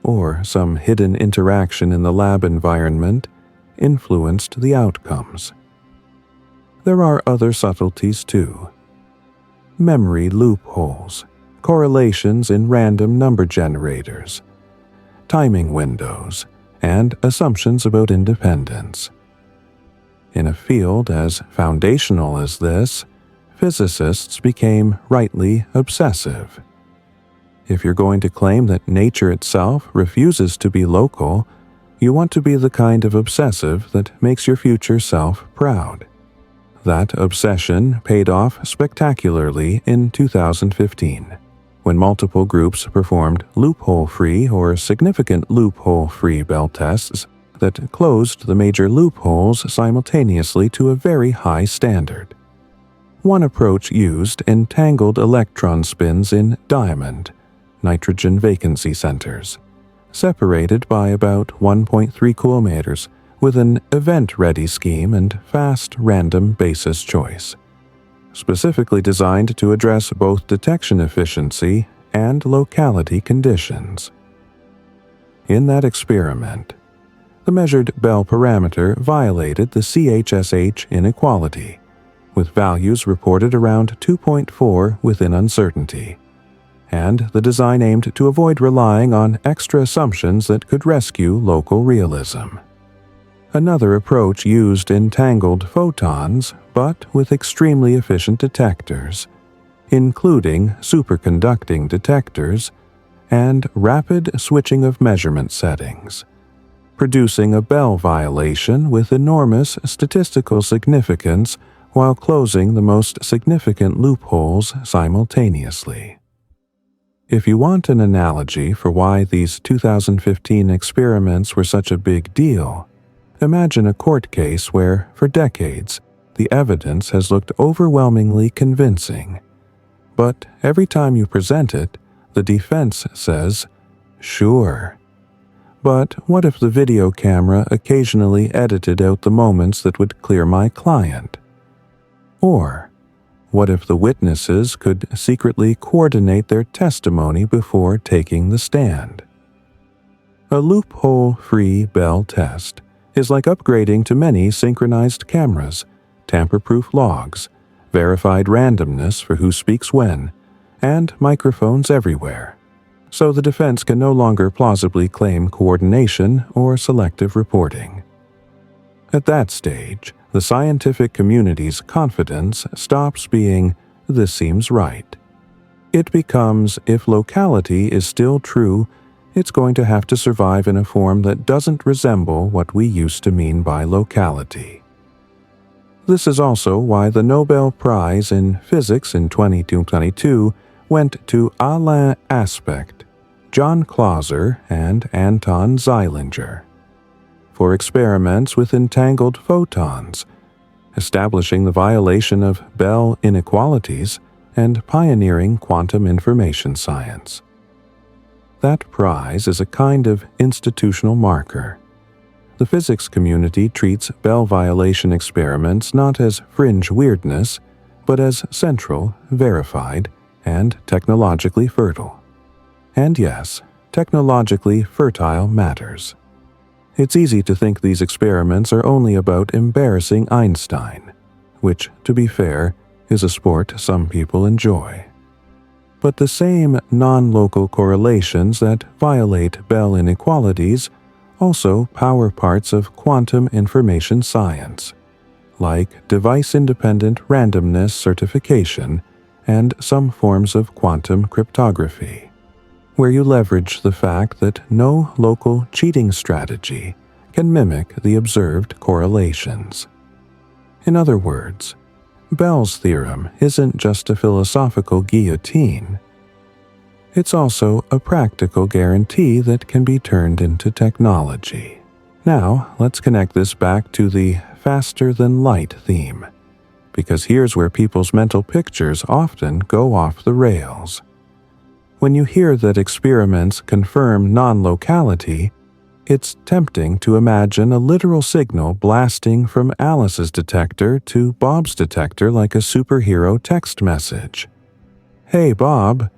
or some hidden interaction in the lab environment influenced the outcomes. There are other subtleties too. Memory loopholes, correlations in random number generators, timing windows, and assumptions about independence. In a field as foundational as this, physicists became rightly obsessive. If you're going to claim that nature itself refuses to be local, you want to be the kind of obsessive that makes your future self proud. That obsession paid off spectacularly in 2015, when multiple groups performed loophole-free or significant loophole-free Bell tests that closed the major loopholes simultaneously to a very high standard. One approach used entangled electron spins in diamond, nitrogen vacancy centers, separated by about 1.3 kilometers, with an event-ready scheme and fast random basis choice, specifically designed to address both detection efficiency and locality conditions. In that experiment, the measured Bell parameter violated the CHSH inequality, with values reported around 2.4 within uncertainty, and the design aimed to avoid relying on extra assumptions that could rescue local realism. Another approach used entangled photons, but with extremely efficient detectors, including superconducting detectors and rapid switching of measurement settings, producing a Bell violation with enormous statistical significance while closing the most significant loopholes simultaneously. If you want an analogy for why these 2015 experiments were such a big deal, imagine a court case where, for decades, the evidence has looked overwhelmingly convincing. But every time you present it, the defense says, "Sure." But what if the video camera occasionally edited out the moments that would clear my client? Or, what if the witnesses could secretly coordinate their testimony before taking the stand? A loophole-free Bell test is like upgrading to many synchronized cameras, tamper-proof logs, verified randomness for who speaks when, and microphones everywhere. So the defense can no longer plausibly claim coordination or selective reporting. At that stage, the scientific community's confidence stops being, "This seems right." It becomes, if locality is still true, it's going to have to survive in a form that doesn't resemble what we used to mean by locality. This is also why the Nobel Prize in Physics in 2022 went to Alain Aspect, John Clauser, and Anton Zeilinger for experiments with entangled photons, establishing the violation of Bell inequalities and pioneering quantum information science. That prize is a kind of institutional marker. The physics community treats Bell violation experiments not as fringe weirdness, but as central, verified, and technologically fertile. And yes, technologically fertile matters. It's easy to think these experiments are only about embarrassing Einstein, which, to be fair, is a sport some people enjoy. But the same non-local correlations that violate Bell inequalities also power parts of quantum information science, like device-independent randomness certification and some forms of quantum cryptography, where you leverage the fact that no local cheating strategy can mimic the observed correlations. In other words, Bell's theorem isn't just a philosophical guillotine. It's also a practical guarantee that can be turned into technology. Now, let's connect this back to the faster-than-light theme, because here's where people's mental pictures often go off the rails. When you hear that experiments confirm non-locality, it's tempting to imagine a literal signal blasting from Alice's detector to Bob's detector like a superhero text message. "Hey, Bob,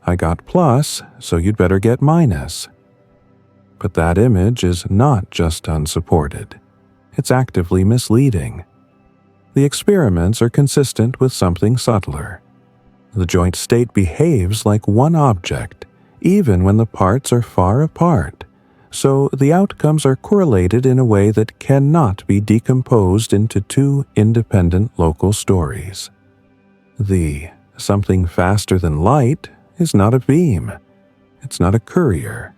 I got plus, so you'd better get minus." But that image is not just unsupported. It's actively misleading. The experiments are consistent with something subtler. The joint state behaves like one object, even when the parts are far apart, so the outcomes are correlated in a way that cannot be decomposed into two independent local stories. The something faster than light is not a beam. It's not a courier.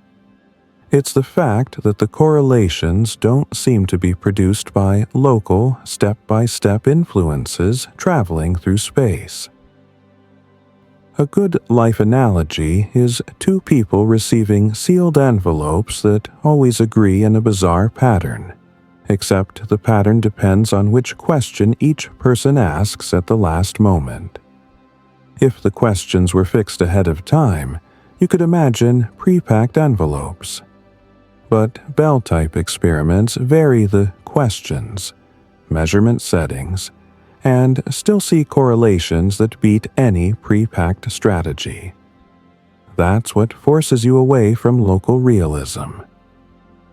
It's the fact that the correlations don't seem to be produced by local, step-by-step influences traveling through space. A good life analogy is two people receiving sealed envelopes that always agree in a bizarre pattern, except the pattern depends on which question each person asks at the last moment. If the questions were fixed ahead of time, you could imagine pre-packed envelopes. But Bell-type experiments vary the questions, measurement settings, and still see correlations that beat any pre-packed strategy. That's what forces you away from local realism.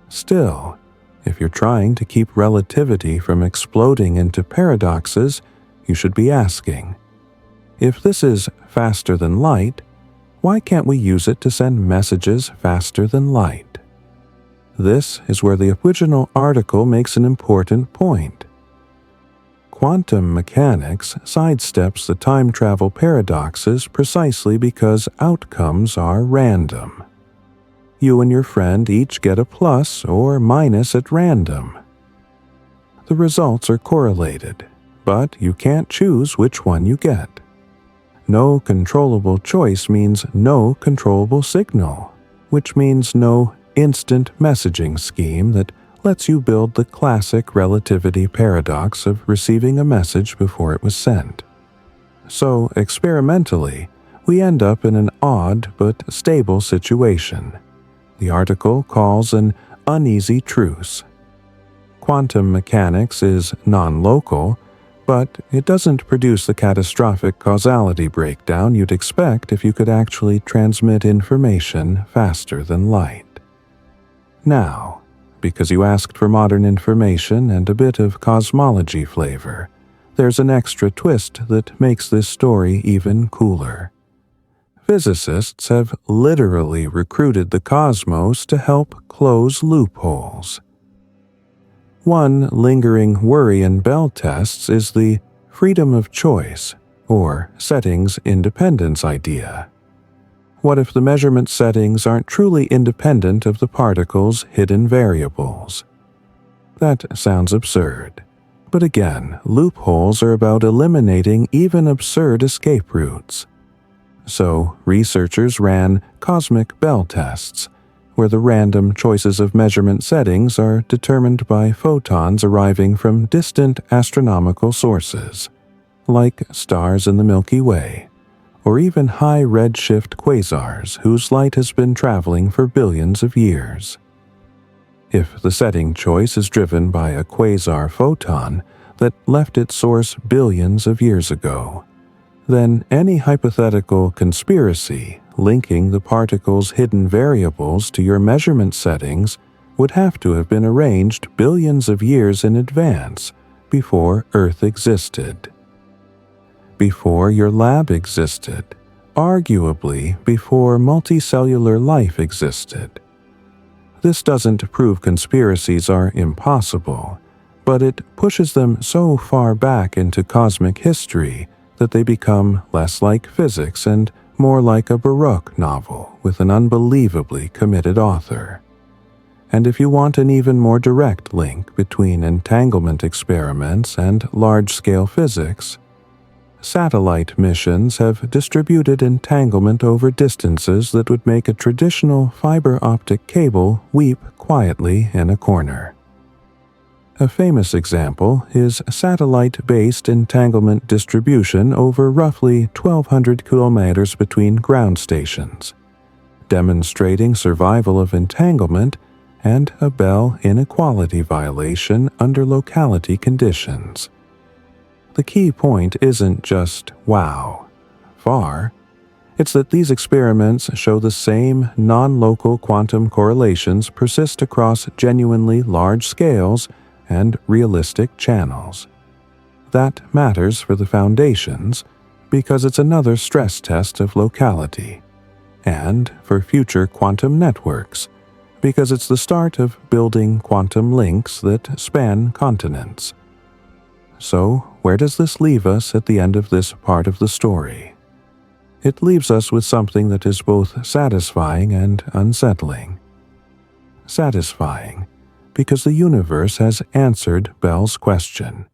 Still, if you're trying to keep relativity from exploding into paradoxes, you should be asking, if this is faster than light, why can't we use it to send messages faster than light? This is where the original article makes an important point. Quantum mechanics sidesteps the time travel paradoxes precisely because outcomes are random. You and your friend each get a plus or minus at random. The results are correlated, but you can't choose which one you get. No controllable choice means no controllable signal, which means no instant messaging scheme that lets you build the classic relativity paradox of receiving a message before it was sent. So, experimentally, we end up in an odd but stable situation. The article calls an uneasy truce. Quantum mechanics is non-local, but it doesn't produce the catastrophic causality breakdown you'd expect if you could actually transmit information faster than light. Now, because you asked for modern information and a bit of cosmology flavor, there's an extra twist that makes this story even cooler. Physicists have literally recruited the cosmos to help close loopholes. One lingering worry in Bell tests is the freedom of choice, or settings independence idea. What if the measurement settings aren't truly independent of the particle's hidden variables? That sounds absurd. But again, loopholes are about eliminating even absurd escape routes. So, researchers ran cosmic Bell tests, where the random choices of measurement settings are determined by photons arriving from distant astronomical sources, like stars in the Milky Way, or even high redshift quasars whose light has been traveling for billions of years. If the setting choice is driven by a quasar photon that left its source billions of years ago, then any hypothetical conspiracy linking the particle's hidden variables to your measurement settings would have to have been arranged billions of years in advance before Earth existed. Before your lab existed, arguably before multicellular life existed. This doesn't prove conspiracies are impossible, but it pushes them so far back into cosmic history that they become less like physics and more like a Baroque novel with an unbelievably committed author. And if you want an even more direct link between entanglement experiments and large-scale physics, satellite missions have distributed entanglement over distances that would make a traditional fiber optic cable weep quietly in a corner. A famous example is satellite-based entanglement distribution over roughly 1,200 kilometers between ground stations, demonstrating survival of entanglement and a Bell inequality violation under locality conditions. The key point isn't just wow, far. It's that these experiments show the same non-local quantum correlations persist across genuinely large scales and realistic channels. That matters for the foundations because it's another stress test of locality, and for future quantum networks because it's the start of building quantum links that span continents. So, where does this leave us at the end of this part of the story? It leaves us with something that is both satisfying and unsettling. Satisfying, because the universe has answered Bell's question.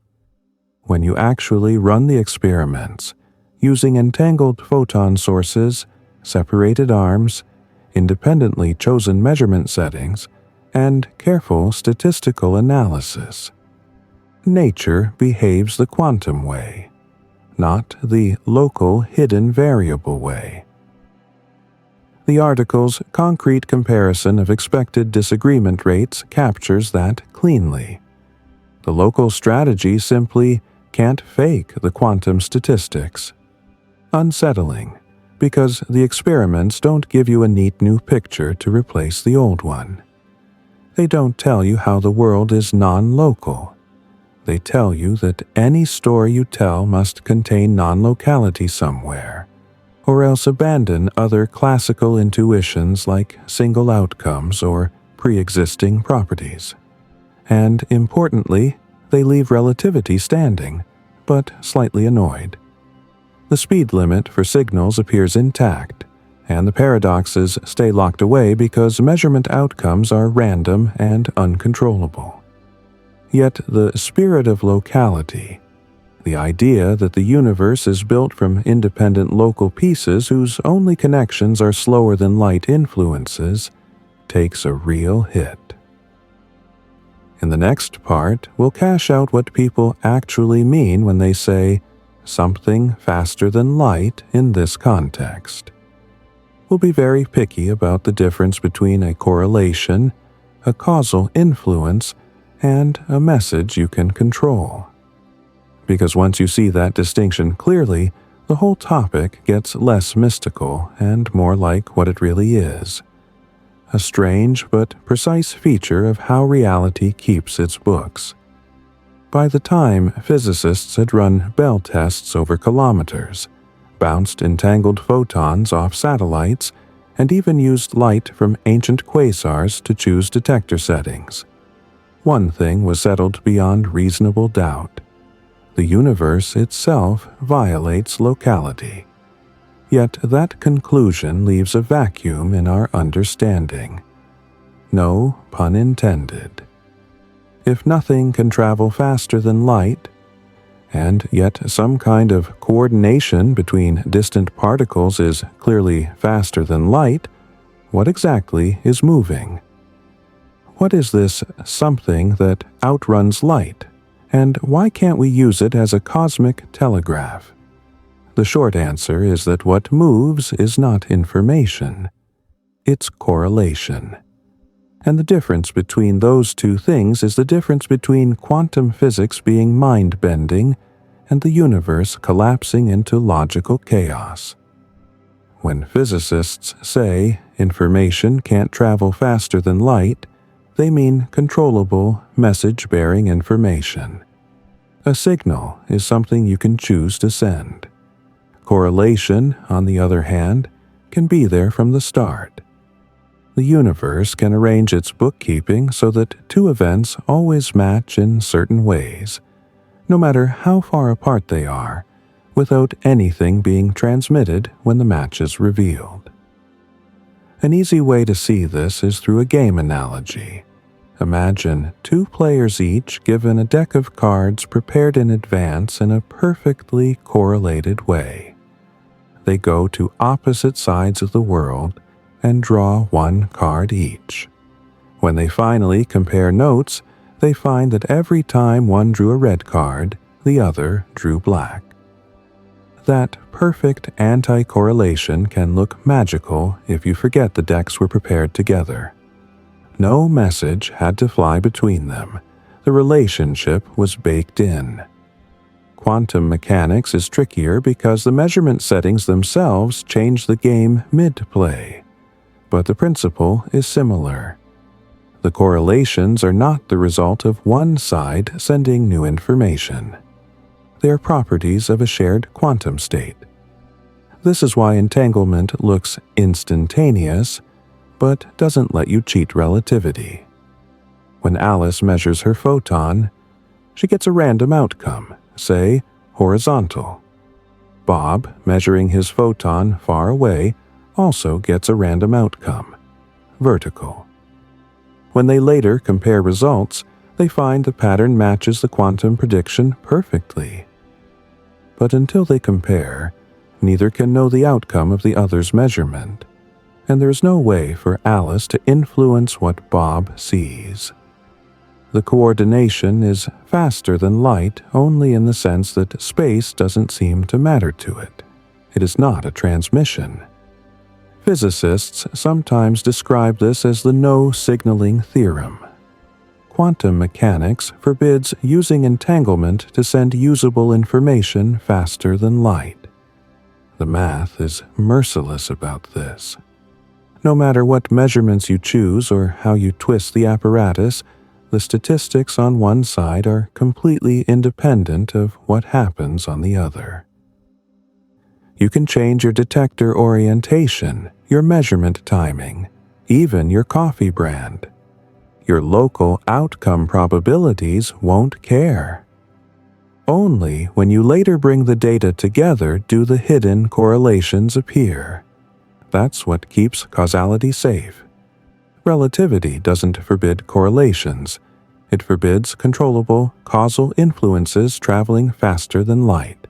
When you actually run the experiments, using entangled photon sources, separated arms, independently chosen measurement settings, and careful statistical analysis, nature behaves the quantum way, not the local hidden variable way. The article's concrete comparison of expected disagreement rates captures that cleanly. The local strategy simply can't fake the quantum statistics. Unsettling, because the experiments don't give you a neat new picture to replace the old one. They don't tell you how the world is non-local. They tell you that any story you tell must contain non-locality somewhere, or else abandon other classical intuitions like single outcomes or pre-existing properties. And importantly, they leave relativity standing, but slightly annoyed. The speed limit for signals appears intact, and the paradoxes stay locked away because measurement outcomes are random and uncontrollable. Yet the spirit of locality, The idea that the universe is built from independent local pieces whose only connections are slower than light influences takes a real hit. In the next part, we'll cash out what people actually mean when they say something faster than light in this context. We'll be very picky about the difference between a correlation, a causal influence, and a message you can control. Because once you see that distinction clearly, the whole topic gets less mystical and more like what it really is. A strange but precise feature of how reality keeps its books. By the time physicists had run Bell tests over kilometers, bounced entangled photons off satellites, and even used light from ancient quasars to choose detector settings, one thing was settled beyond reasonable doubt. The universe itself violates locality. Yet that conclusion leaves a vacuum in our understanding. No pun intended. If nothing can travel faster than light, and yet some kind of coordination between distant particles is clearly faster than light, what exactly is moving? What is this something that outruns light, and why can't we use it as a cosmic telegraph? The short answer is that what moves is not information, it's correlation. And the difference between those two things is the difference between quantum physics being mind-bending and the universe collapsing into logical chaos. When physicists say information can't travel faster than light, they mean controllable, message-bearing information. A signal is something you can choose to send. Correlation, on the other hand, can be there from the start. The universe can arrange its bookkeeping so that two events always match in certain ways, no matter how far apart they are, without anything being transmitted when the match is revealed. An easy way to see this is through a game analogy. Imagine two players each given a deck of cards prepared in advance in a perfectly correlated way. They go to opposite sides of the world and draw one card each. When they finally compare notes, they find that every time one drew a red card, the other drew black. That perfect anti-correlation can look magical if you forget the decks were prepared together. No message had to fly between them. The relationship was baked in. Quantum mechanics is trickier because the measurement settings themselves change the game mid-play, but the principle is similar. The correlations are not the result of one side sending new information. They are properties of a shared quantum state. This is why entanglement looks instantaneous, but doesn't let you cheat relativity. When Alice measures her photon, she gets a random outcome, say, horizontal. Bob, measuring his photon far away, also gets a random outcome, vertical. When they later compare results, they find the pattern matches the quantum prediction perfectly. But until they compare, neither can know the outcome of the other's measurement, and there is no way for Alice to influence what Bob sees. The coordination is faster than light only in the sense that space doesn't seem to matter to it. It is not a transmission. Physicists sometimes describe this as the no-signaling theorem. Quantum mechanics forbids using entanglement to send usable information faster than light. The math is merciless about this. No matter what measurements you choose or how you twist the apparatus, the statistics on one side are completely independent of what happens on the other. You can change your detector orientation, your measurement timing, even your coffee brand. Your local outcome probabilities won't care. Only when you later bring the data together do the hidden correlations appear. That's what keeps causality safe. Relativity doesn't forbid correlations. It forbids controllable causal influences traveling faster than light.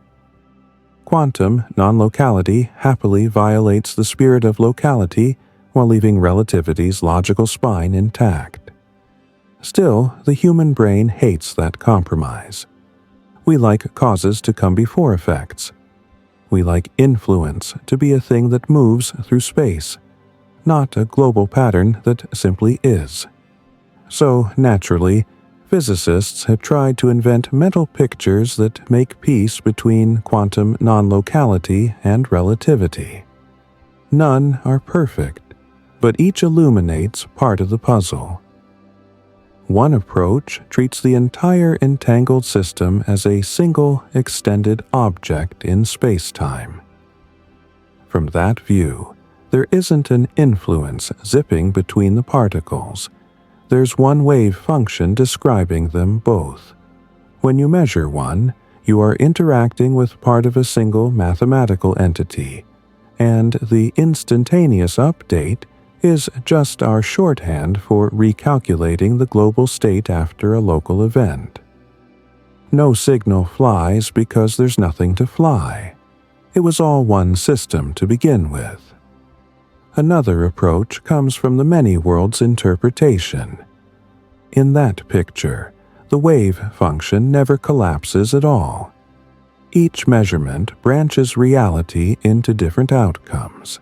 Quantum non-locality happily violates the spirit of locality while leaving relativity's logical spine intact. Still, the human brain hates that compromise. We like causes to come before effects. We like influence to be a thing that moves through space, not a global pattern that simply is. So, naturally, physicists have tried to invent mental pictures that make peace between quantum non-locality and relativity. None are perfect, but each illuminates part of the puzzle. One approach treats the entire entangled system as a single extended object in space-time. From that view, there isn't an influence zipping between the particles. There's one wave function describing them both. When you measure one, you are interacting with part of a single mathematical entity, and the instantaneous update is just our shorthand for recalculating the global state after a local event. No signal flies because there's nothing to fly. It was all one system to begin with. Another approach comes from the many worlds interpretation. In that picture, the wave function never collapses at all. Each measurement branches reality into different outcomes,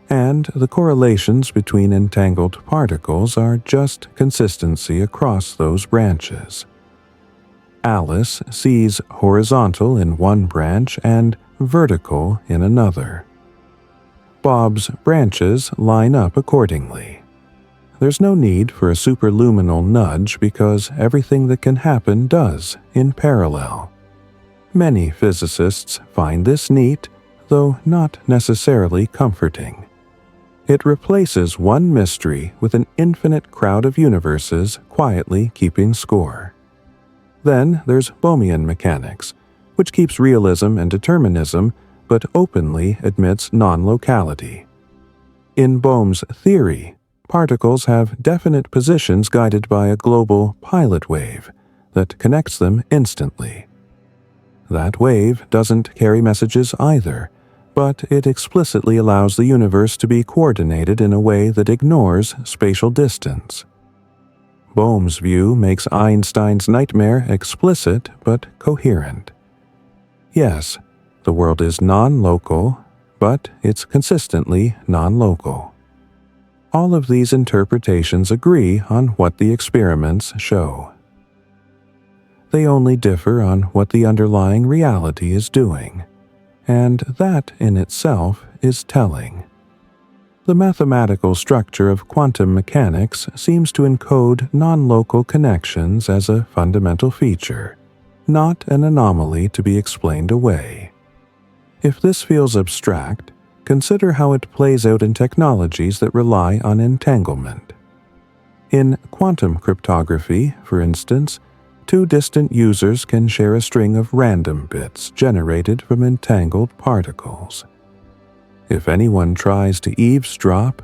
and the correlations between entangled particles are just consistency across those branches. Alice sees horizontal in one branch and vertical in another. Bob's branches line up accordingly. There's no need for a superluminal nudge because everything that can happen does in parallel. Many physicists find this neat, though not necessarily comforting. It replaces one mystery with an infinite crowd of universes quietly keeping score. Then there's Bohmian mechanics, which keeps realism and determinism but openly admits non-locality. In Bohm's theory, particles have definite positions guided by a global pilot wave that connects them instantly. That wave doesn't carry messages either, but it explicitly allows the universe to be coordinated in a way that ignores spatial distance. Bohm's view makes Einstein's nightmare explicit but coherent. Yes, the world is non-local, but it's consistently non-local. All of these interpretations agree on what the experiments show. They only differ on what the underlying reality is doing, and that in itself is telling. The mathematical structure of quantum mechanics seems to encode non-local connections as a fundamental feature, not an anomaly to be explained away. If this feels abstract, consider how it plays out in technologies that rely on entanglement. In quantum cryptography, for instance, two distant users can share a string of random bits generated from entangled particles. If anyone tries to eavesdrop,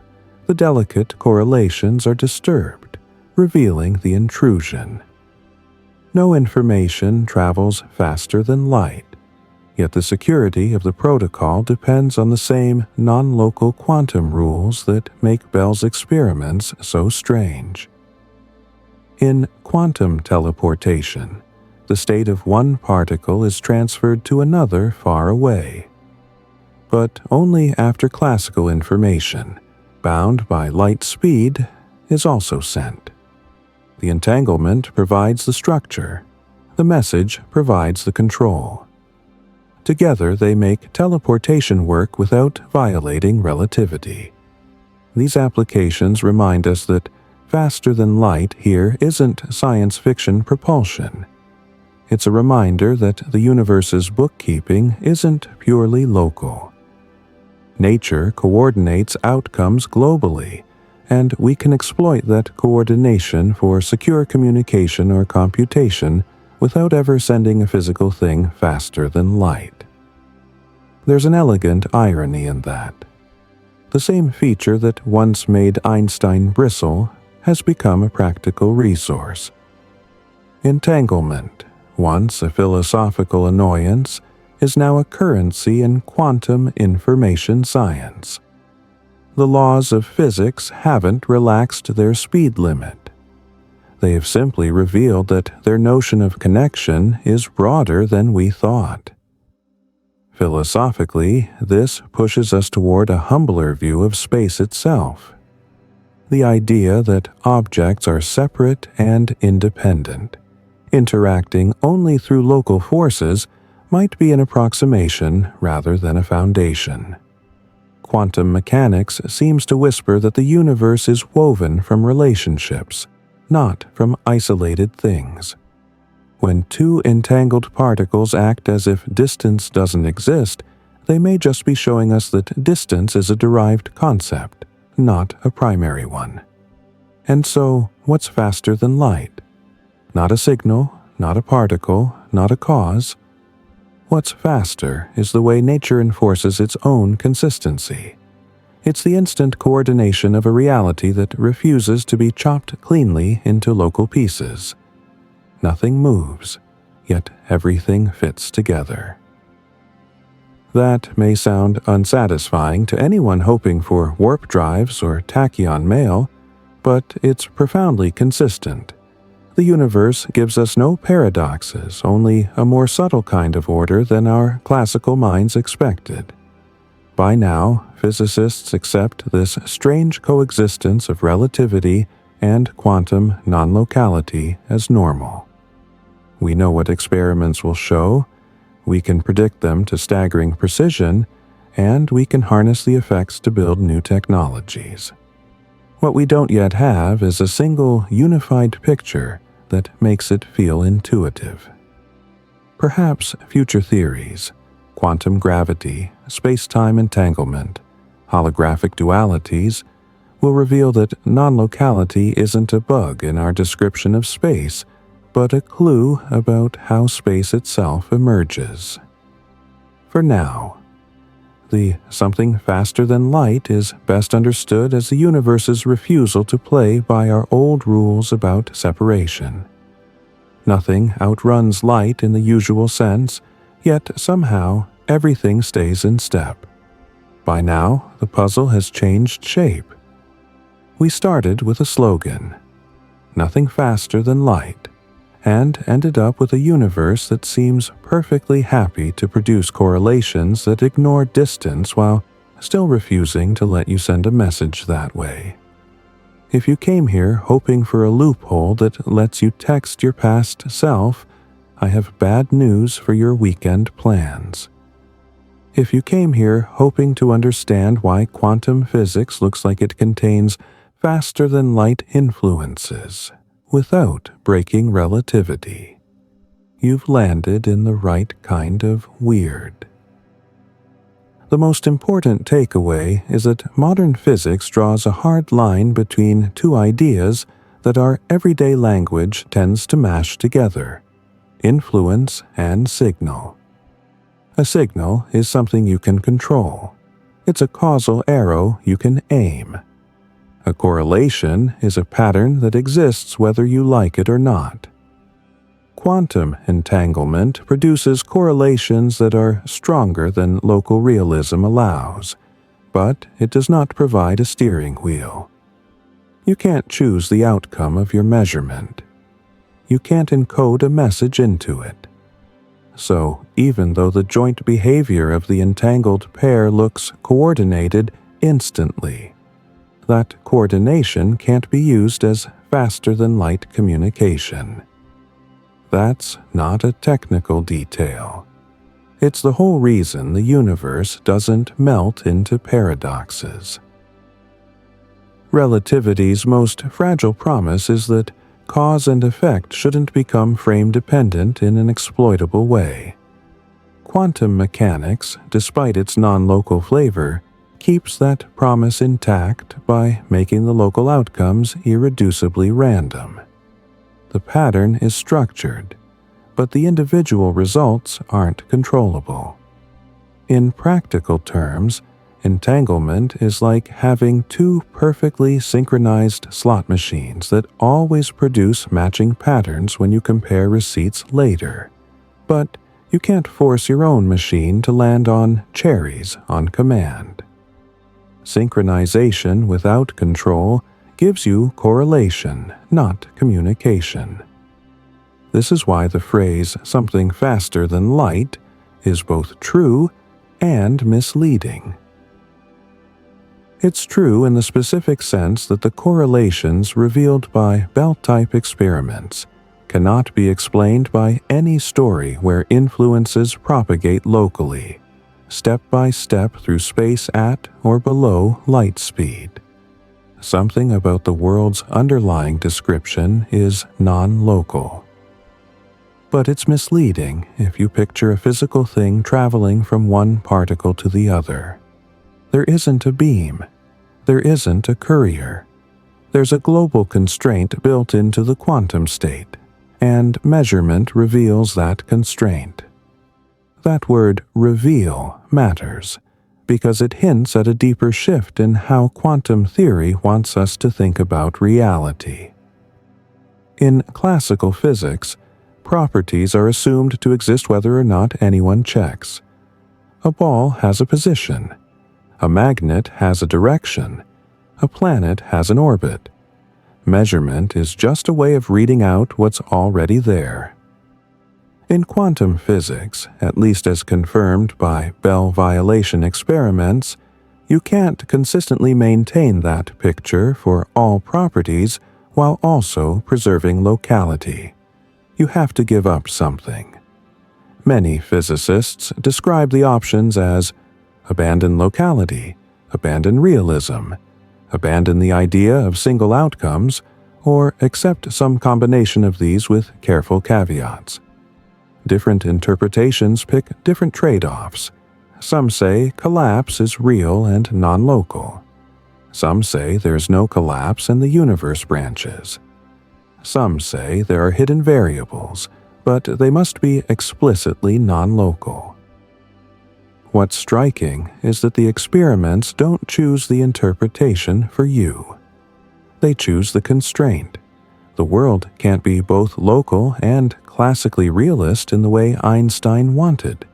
the delicate correlations are disturbed, revealing the intrusion. No information travels faster than light, yet the security of the protocol depends on the same non-local quantum rules that make Bell's experiments so strange. In quantum teleportation, the state of one particle is transferred to another far away, but only after classical information, bound by light speed, is also sent. The entanglement provides the structure, the message provides the control. Together they make teleportation work without violating relativity. These applications remind us that faster than light here isn't science fiction propulsion. It's a reminder that the universe's bookkeeping isn't purely local. Nature coordinates outcomes globally, and we can exploit that coordination for secure communication or computation without ever sending a physical thing faster than light. There's an elegant irony in that. The same feature that once made Einstein bristle has become a practical resource. Entanglement, once a philosophical annoyance, is now a currency in quantum information science. The laws of physics haven't relaxed their speed limit. They have simply revealed that their notion of connection is broader than we thought. Philosophically, this pushes us toward a humbler view of space itself. The idea that objects are separate and independent, interacting only through local forces, might be an approximation rather than a foundation. Quantum mechanics seems to whisper that the universe is woven from relationships, not from isolated things. When two entangled particles act as if distance doesn't exist, they may just be showing us that distance is a derived concept, not a primary one. And so, what's faster than light? Not a signal, not a particle, not a cause. What's faster is the way nature enforces its own consistency. It's the instant coordination of a reality that refuses to be chopped cleanly into local pieces. Nothing moves, yet everything fits together. That may sound unsatisfying to anyone hoping for warp drives or tachyon mail, but it's profoundly consistent. The universe gives us no paradoxes, only a more subtle kind of order than our classical minds expected. By now, physicists accept this strange coexistence of relativity and quantum non-locality as normal. We know what experiments will show, we can predict them to staggering precision, and we can harness the effects to build new technologies. What we don't yet have is a single unified picture that makes it feel intuitive. Perhaps future theories, quantum gravity, space-time entanglement, holographic dualities, will reveal that non-locality isn't a bug in our description of space, but a clue about how space itself emerges. For now, the something faster than light is best understood as the universe's refusal to play by our old rules about separation. Nothing outruns light in the usual sense, yet somehow everything stays in step. By now, the puzzle has changed shape. We started with a slogan, "Nothing faster than light," and ended up with a universe that seems perfectly happy to produce correlations that ignore distance while still refusing to let you send a message that way. If you came here hoping for a loophole that lets you text your past self, I have bad news for your weekend plans. If you came here hoping to understand why quantum physics looks like it contains faster-than-light influences without breaking relativity, you've landed in the right kind of weird. The most important takeaway is that modern physics draws a hard line between two ideas that our everyday language tends to mash together: influence and signal. A signal is something you can control. It's a causal arrow you can aim. A correlation is a pattern that exists whether you like it or not. Quantum entanglement produces correlations that are stronger than local realism allows, but it does not provide a steering wheel. You can't choose the outcome of your measurement. You can't encode a message into it. So, even though the joint behavior of the entangled pair looks coordinated instantly, that coordination can't be used as faster-than-light communication. That's not a technical detail. It's the whole reason the universe doesn't melt into paradoxes. Relativity's most fragile promise is that cause and effect shouldn't become frame-dependent in an exploitable way. Quantum mechanics, despite its non-local flavor, keeps that promise intact by making the local outcomes irreducibly random. The pattern is structured, but the individual results aren't controllable. In practical terms, Entanglement is like having two perfectly synchronized slot machines that always produce matching patterns when you compare receipts later. But you can't force your own machine to land on cherries on command. Synchronization without control gives you correlation, not communication. This is why the phrase "something faster than light" is both true and misleading. It's true in the specific sense that the correlations revealed by Bell-type experiments cannot be explained by any story where influences propagate locally, step by step through space at or below light speed. Something about the world's underlying description is non-local. But it's misleading if you picture a physical thing traveling from one particle to the other. There isn't a beam. There isn't a courier. There's a global constraint built into the quantum state, and measurement reveals that constraint. That word "reveal" matters, because it hints at a deeper shift in how quantum theory wants us to think about reality. In classical physics, properties are assumed to exist whether or not anyone checks. A ball has a position. A magnet has a direction. A planet has an orbit. Measurement is just a way of reading out what's already there. In quantum physics, at least as confirmed by Bell violation experiments, you can't consistently maintain that picture for all properties while also preserving locality. You have to give up something. Many physicists describe the options as abandon locality, abandon realism, abandon the idea of single outcomes, or accept some combination of these with careful caveats. Different interpretations pick different trade-offs. Some say collapse is real and non-local. Some say there's no collapse and the universe branches. Some say there are hidden variables, but they must be explicitly non-local. What's striking is that the experiments don't choose the interpretation for you. They choose the constraint. The world can't be both local and classically realist in the way Einstein wanted.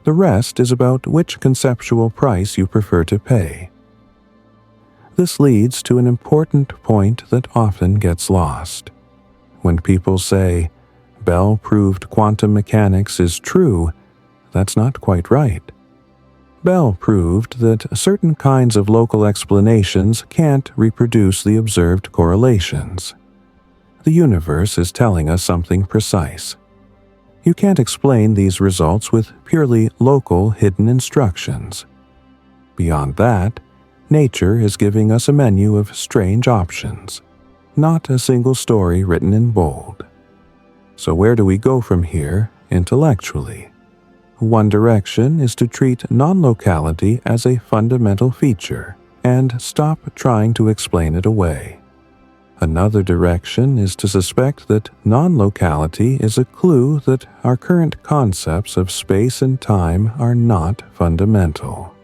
The rest is about which conceptual price you prefer to pay. This leads to an important point that often gets lost. When people say, "Bell proved quantum mechanics is true," that's not quite right. Bell proved that certain kinds of local explanations can't reproduce the observed correlations. The universe is telling us something precise. You can't explain these results with purely local hidden instructions. Beyond that, nature is giving us a menu of strange options, not a single story written in bold. So where do we go from here intellectually? One direction is to treat non-locality as a fundamental feature and stop trying to explain it away. Another direction is to suspect that non-locality is a clue that our current concepts of space and time are not fundamental.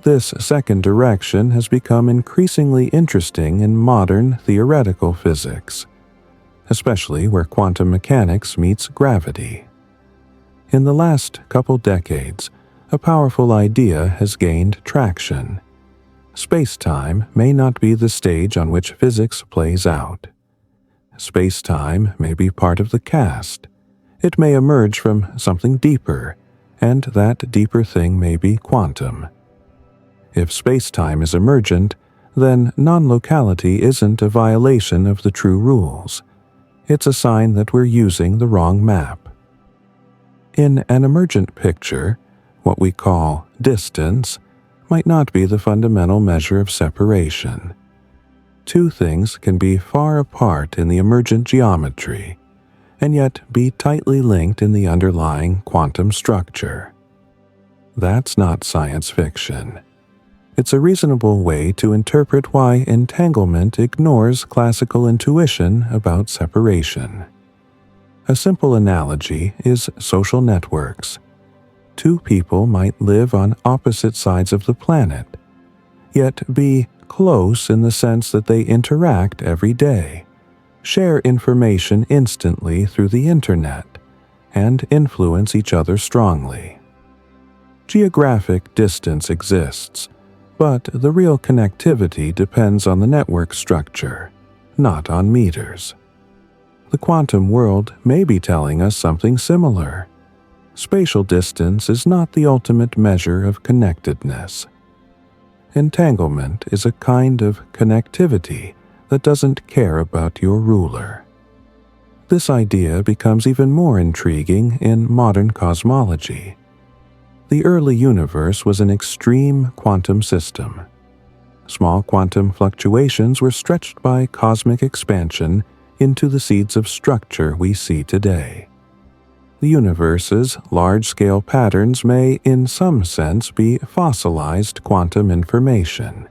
This second direction has become increasingly interesting in modern theoretical physics, especially where quantum mechanics meets gravity. In the last couple decades, a powerful idea has gained traction. Space-time may not be the stage on which physics plays out. Space-time may be part of the cast. It may emerge from something deeper, and that deeper thing may be quantum. If space-time is emergent, then non-locality isn't a violation of the true rules. It's a sign that we're using the wrong map. In an emergent picture, what we call distance might not be the fundamental measure of separation. Two things can be far apart in the emergent geometry, and yet be tightly linked in the underlying quantum structure. That's not science fiction. It's a reasonable way to interpret why entanglement ignores classical intuition about separation. A simple analogy is social networks. two people might live on opposite sides of the planet, yet be close in the sense that they interact every day, share information instantly through the internet, and influence each other strongly. Geographic distance exists, but the real connectivity depends on the network structure, not on meters. The quantum world may be telling us something similar. Spatial distance is not the ultimate measure of connectedness. Entanglement is a kind of connectivity that doesn't care about your ruler. This idea becomes even more intriguing in modern cosmology. The early universe was an extreme quantum system. Small quantum fluctuations were stretched by cosmic expansion into the seeds of structure we see today. The universe's large-scale patterns may, in some sense, be fossilized quantum information.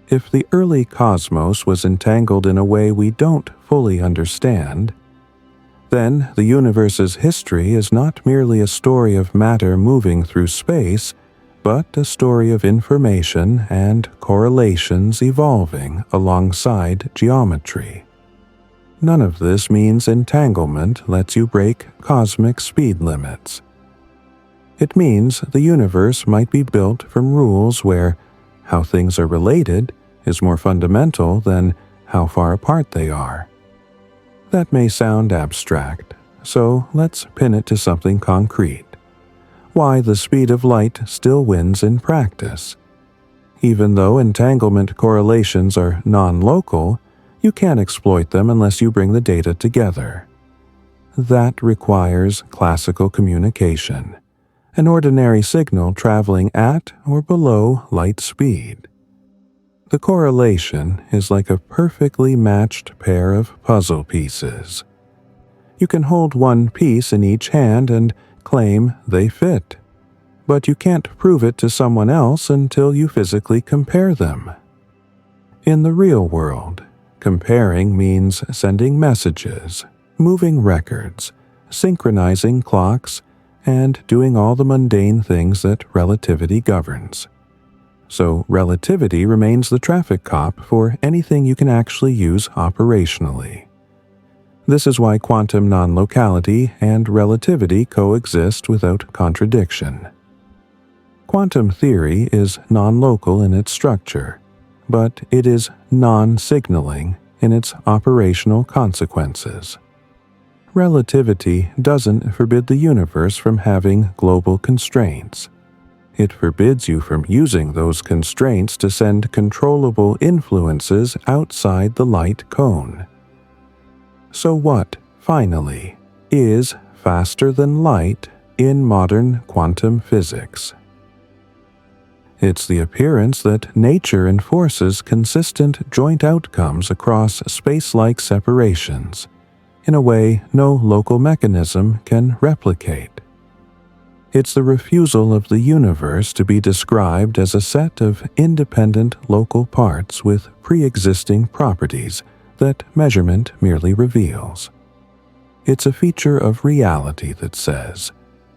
If the early cosmos was entangled in a way we don't fully understand, then the universe's history is not merely a story of matter moving through space, but a story of information and correlations evolving alongside geometry. None of this means entanglement lets you break cosmic speed limits. It means the universe might be built from rules where how things are related is more fundamental than how far apart they are. That may sound abstract, so let's pin it to something concrete. Why the speed of light still wins in practice. Even though entanglement correlations are non-local, you can't exploit them unless you bring the data together. That requires classical communication, an ordinary signal traveling at or below light speed. The correlation is like a perfectly matched pair of puzzle pieces. You can hold one piece in each hand and claim they fit, but you can't prove it to someone else until you physically compare them. In the real world, comparing means sending messages, moving records, synchronizing clocks, and doing all the mundane things that relativity governs. So relativity remains the traffic cop for anything you can actually use operationally. This is why quantum non-locality and relativity coexist without contradiction. Quantum theory is non-local in its structure, but it is non-signaling in its operational consequences. Relativity doesn't forbid the universe from having global constraints. It forbids you from using those constraints to send controllable influences outside the light cone. So what, finally, is faster than light in modern quantum physics? It's the appearance that nature enforces consistent joint outcomes across space-like separations, in a way no local mechanism can replicate. It's the refusal of the universe to be described as a set of independent local parts with pre-existing properties that measurement merely reveals. It's a feature of reality that says,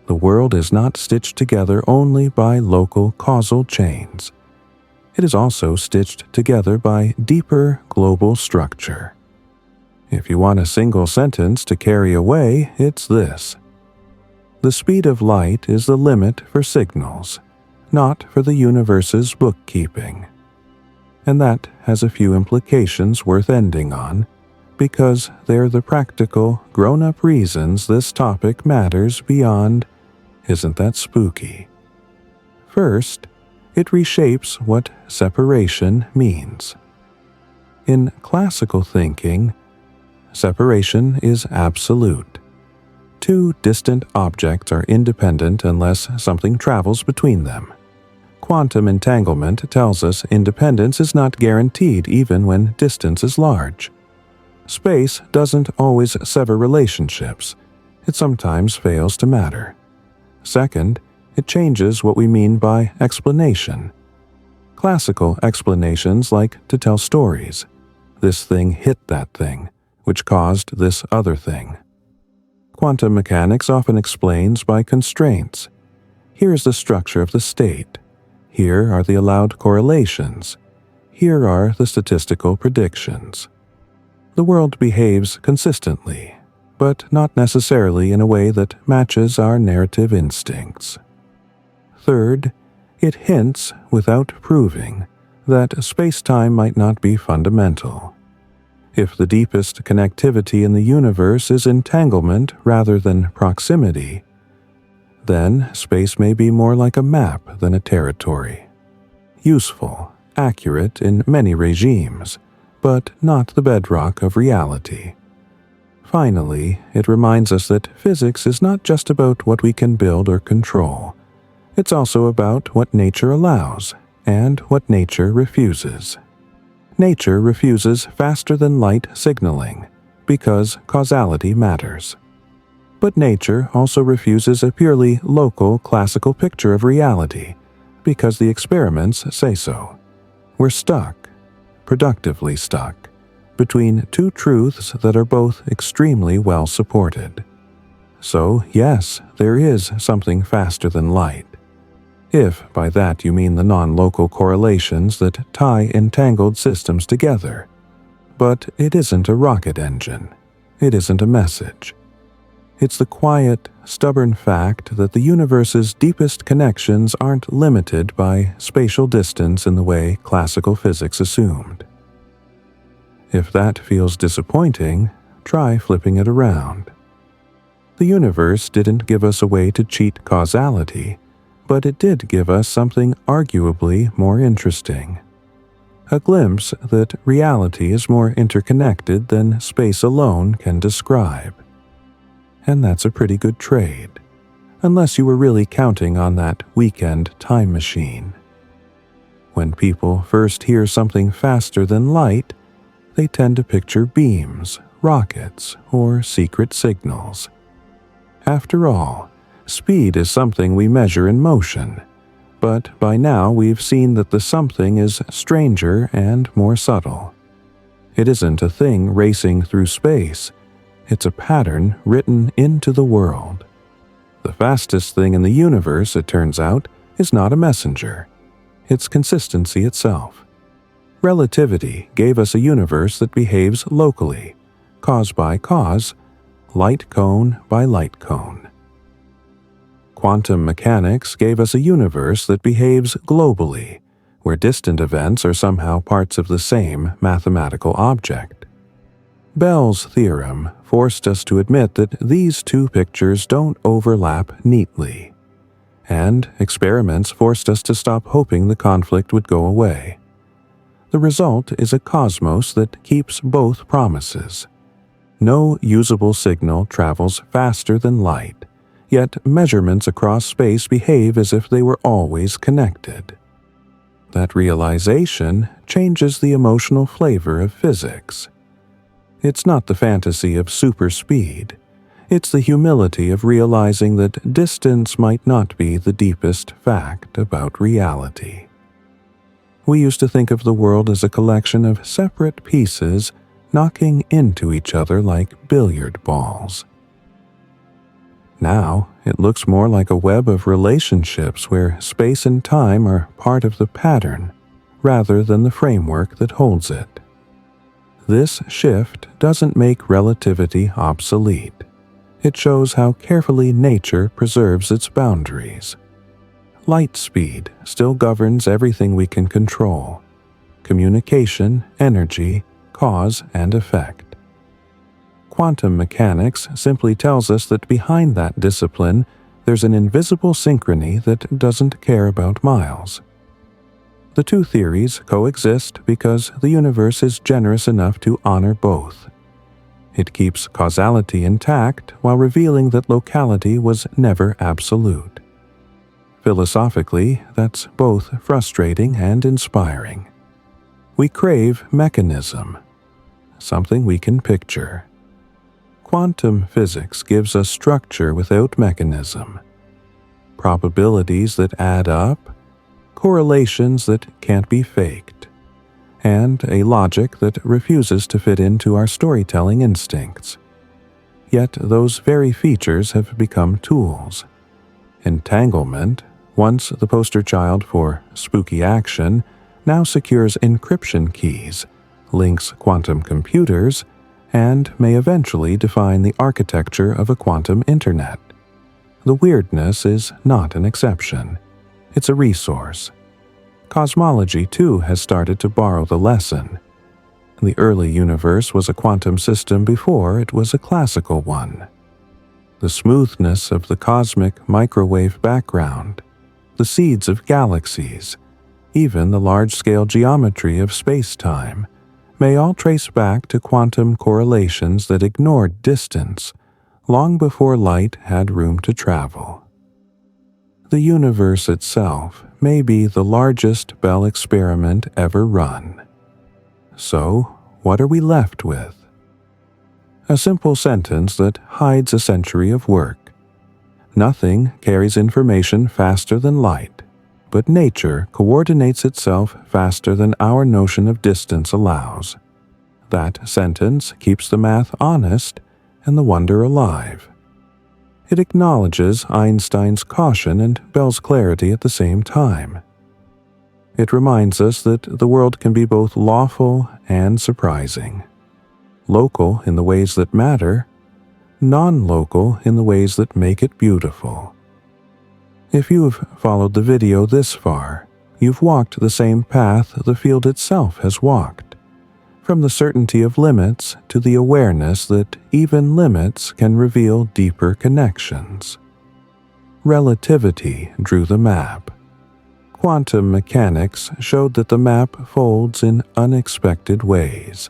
the world is not stitched together only by local causal chains. It is also stitched together by deeper global structure. If you want a single sentence to carry away, it's this. The speed of light is the limit for signals, not for the universe's bookkeeping. And that has a few implications worth ending on, because they're the practical, grown-up reasons this topic matters beyond "Isn't that spooky?" First, it reshapes what separation means. In classical thinking, separation is absolute. Two distant objects are independent unless something travels between them. Quantum entanglement tells us independence is not guaranteed even when distance is large. Space doesn't always sever relationships. It sometimes fails to matter. Second, it changes what we mean by explanation. Classical explanations like to tell stories. This thing hit that thing, which caused this other thing. Quantum mechanics often explains by constraints. Here is the structure of the state. Here are the allowed correlations. Here are the statistical predictions. The world behaves consistently, but not necessarily in a way that matches our narrative instincts. Third, it hints, without proving, that space-time might not be fundamental. If the deepest connectivity in the universe is entanglement rather than proximity, then space may be more like a map than a territory. Useful, accurate in many regimes, but not the bedrock of reality. Finally, it reminds us that physics is not just about what we can build or control. It's also about what nature allows and what nature refuses. Nature refuses faster-than-light signaling because causality matters. But nature also refuses a purely local classical picture of reality because the experiments say so. We're stuck, productively stuck, between two truths that are both extremely well supported. So, yes, there is something faster than light. If by that you mean the non-local correlations that tie entangled systems together. But it isn't a rocket engine. It isn't a message. It's the quiet, stubborn fact that the universe's deepest connections aren't limited by spatial distance in the way classical physics assumed. If that feels disappointing, try flipping it around. The universe didn't give us a way to cheat causality, but it did give us something arguably more interesting. A glimpse that reality is more interconnected than space alone can describe. And that's a pretty good trade, unless you were really counting on that weekend time machine. When people first hear something faster than light, they tend to picture beams, rockets, or secret signals. After all, speed is something we measure in motion, but by now we've seen that the something is stranger and more subtle. It isn't a thing racing through space, it's a pattern written into the world. The fastest thing in the universe, it turns out, is not a messenger. It's consistency itself. Relativity gave us a universe that behaves locally, cause by cause, light cone by light cone. Quantum mechanics gave us a universe that behaves globally, where distant events are somehow parts of the same mathematical object. Bell's theorem forced us to admit that these two pictures don't overlap neatly, and experiments forced us to stop hoping the conflict would go away. The result is a cosmos that keeps both promises. No usable signal travels faster than light, yet measurements across space behave as if they were always connected. That realization changes the emotional flavor of physics. It's not the fantasy of super speed. It's the humility of realizing that distance might not be the deepest fact about reality. We used to think of the world as a collection of separate pieces knocking into each other like billiard balls. Now, it looks more like a web of relationships where space and time are part of the pattern, rather than the framework that holds it. This shift doesn't make relativity obsolete. It shows how carefully nature preserves its boundaries. Light speed still governs everything we can control: communication, energy, cause and effect. Quantum mechanics simply tells us that behind that discipline, there's an invisible synchrony that doesn't care about miles. The two theories coexist because the universe is generous enough to honor both. It keeps causality intact while revealing that locality was never absolute. Philosophically, that's both frustrating and inspiring. We crave mechanism, something we can picture. Quantum physics gives us structure without mechanism, probabilities that add up, correlations that can't be faked, and a logic that refuses to fit into our storytelling instincts. Yet those very features have become tools. Entanglement, once the poster child for spooky action, now secures encryption keys, links quantum computers, and may eventually define the architecture of a quantum internet. The weirdness is not an exception. It's a resource. Cosmology, too, has started to borrow the lesson. The early universe was a quantum system before it was a classical one. The smoothness of the cosmic microwave background, the seeds of galaxies, even the large-scale geometry of space-time, may all trace back to quantum correlations that ignored distance long before light had room to travel. The universe itself may be the largest Bell experiment ever run. So, what are we left with? A simple sentence that hides a century of work. Nothing carries information faster than light, but nature coordinates itself faster than our notion of distance allows. That sentence keeps the math honest and the wonder alive. It acknowledges Einstein's caution and Bell's clarity at the same time. It reminds us that the world can be both lawful and surprising. Local in the ways that matter, non-local in the ways that make it beautiful. If you've followed the video this far, you've walked the same path the field itself has walked, from the certainty of limits to the awareness that even limits can reveal deeper connections. Relativity drew the map. Quantum mechanics showed that the map folds in unexpected ways.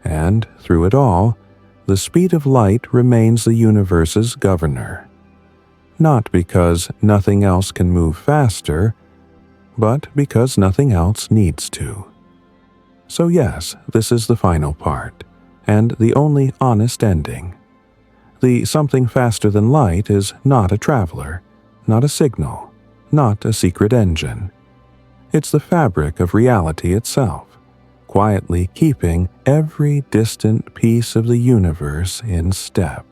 And, through it all, the speed of light remains the universe's governor. Not because nothing else can move faster, but because nothing else needs to. So yes, this is the final part, and the only honest ending. The something faster than light is not a traveler, not a signal, not a secret engine. It's the fabric of reality itself, quietly keeping every distant piece of the universe in step.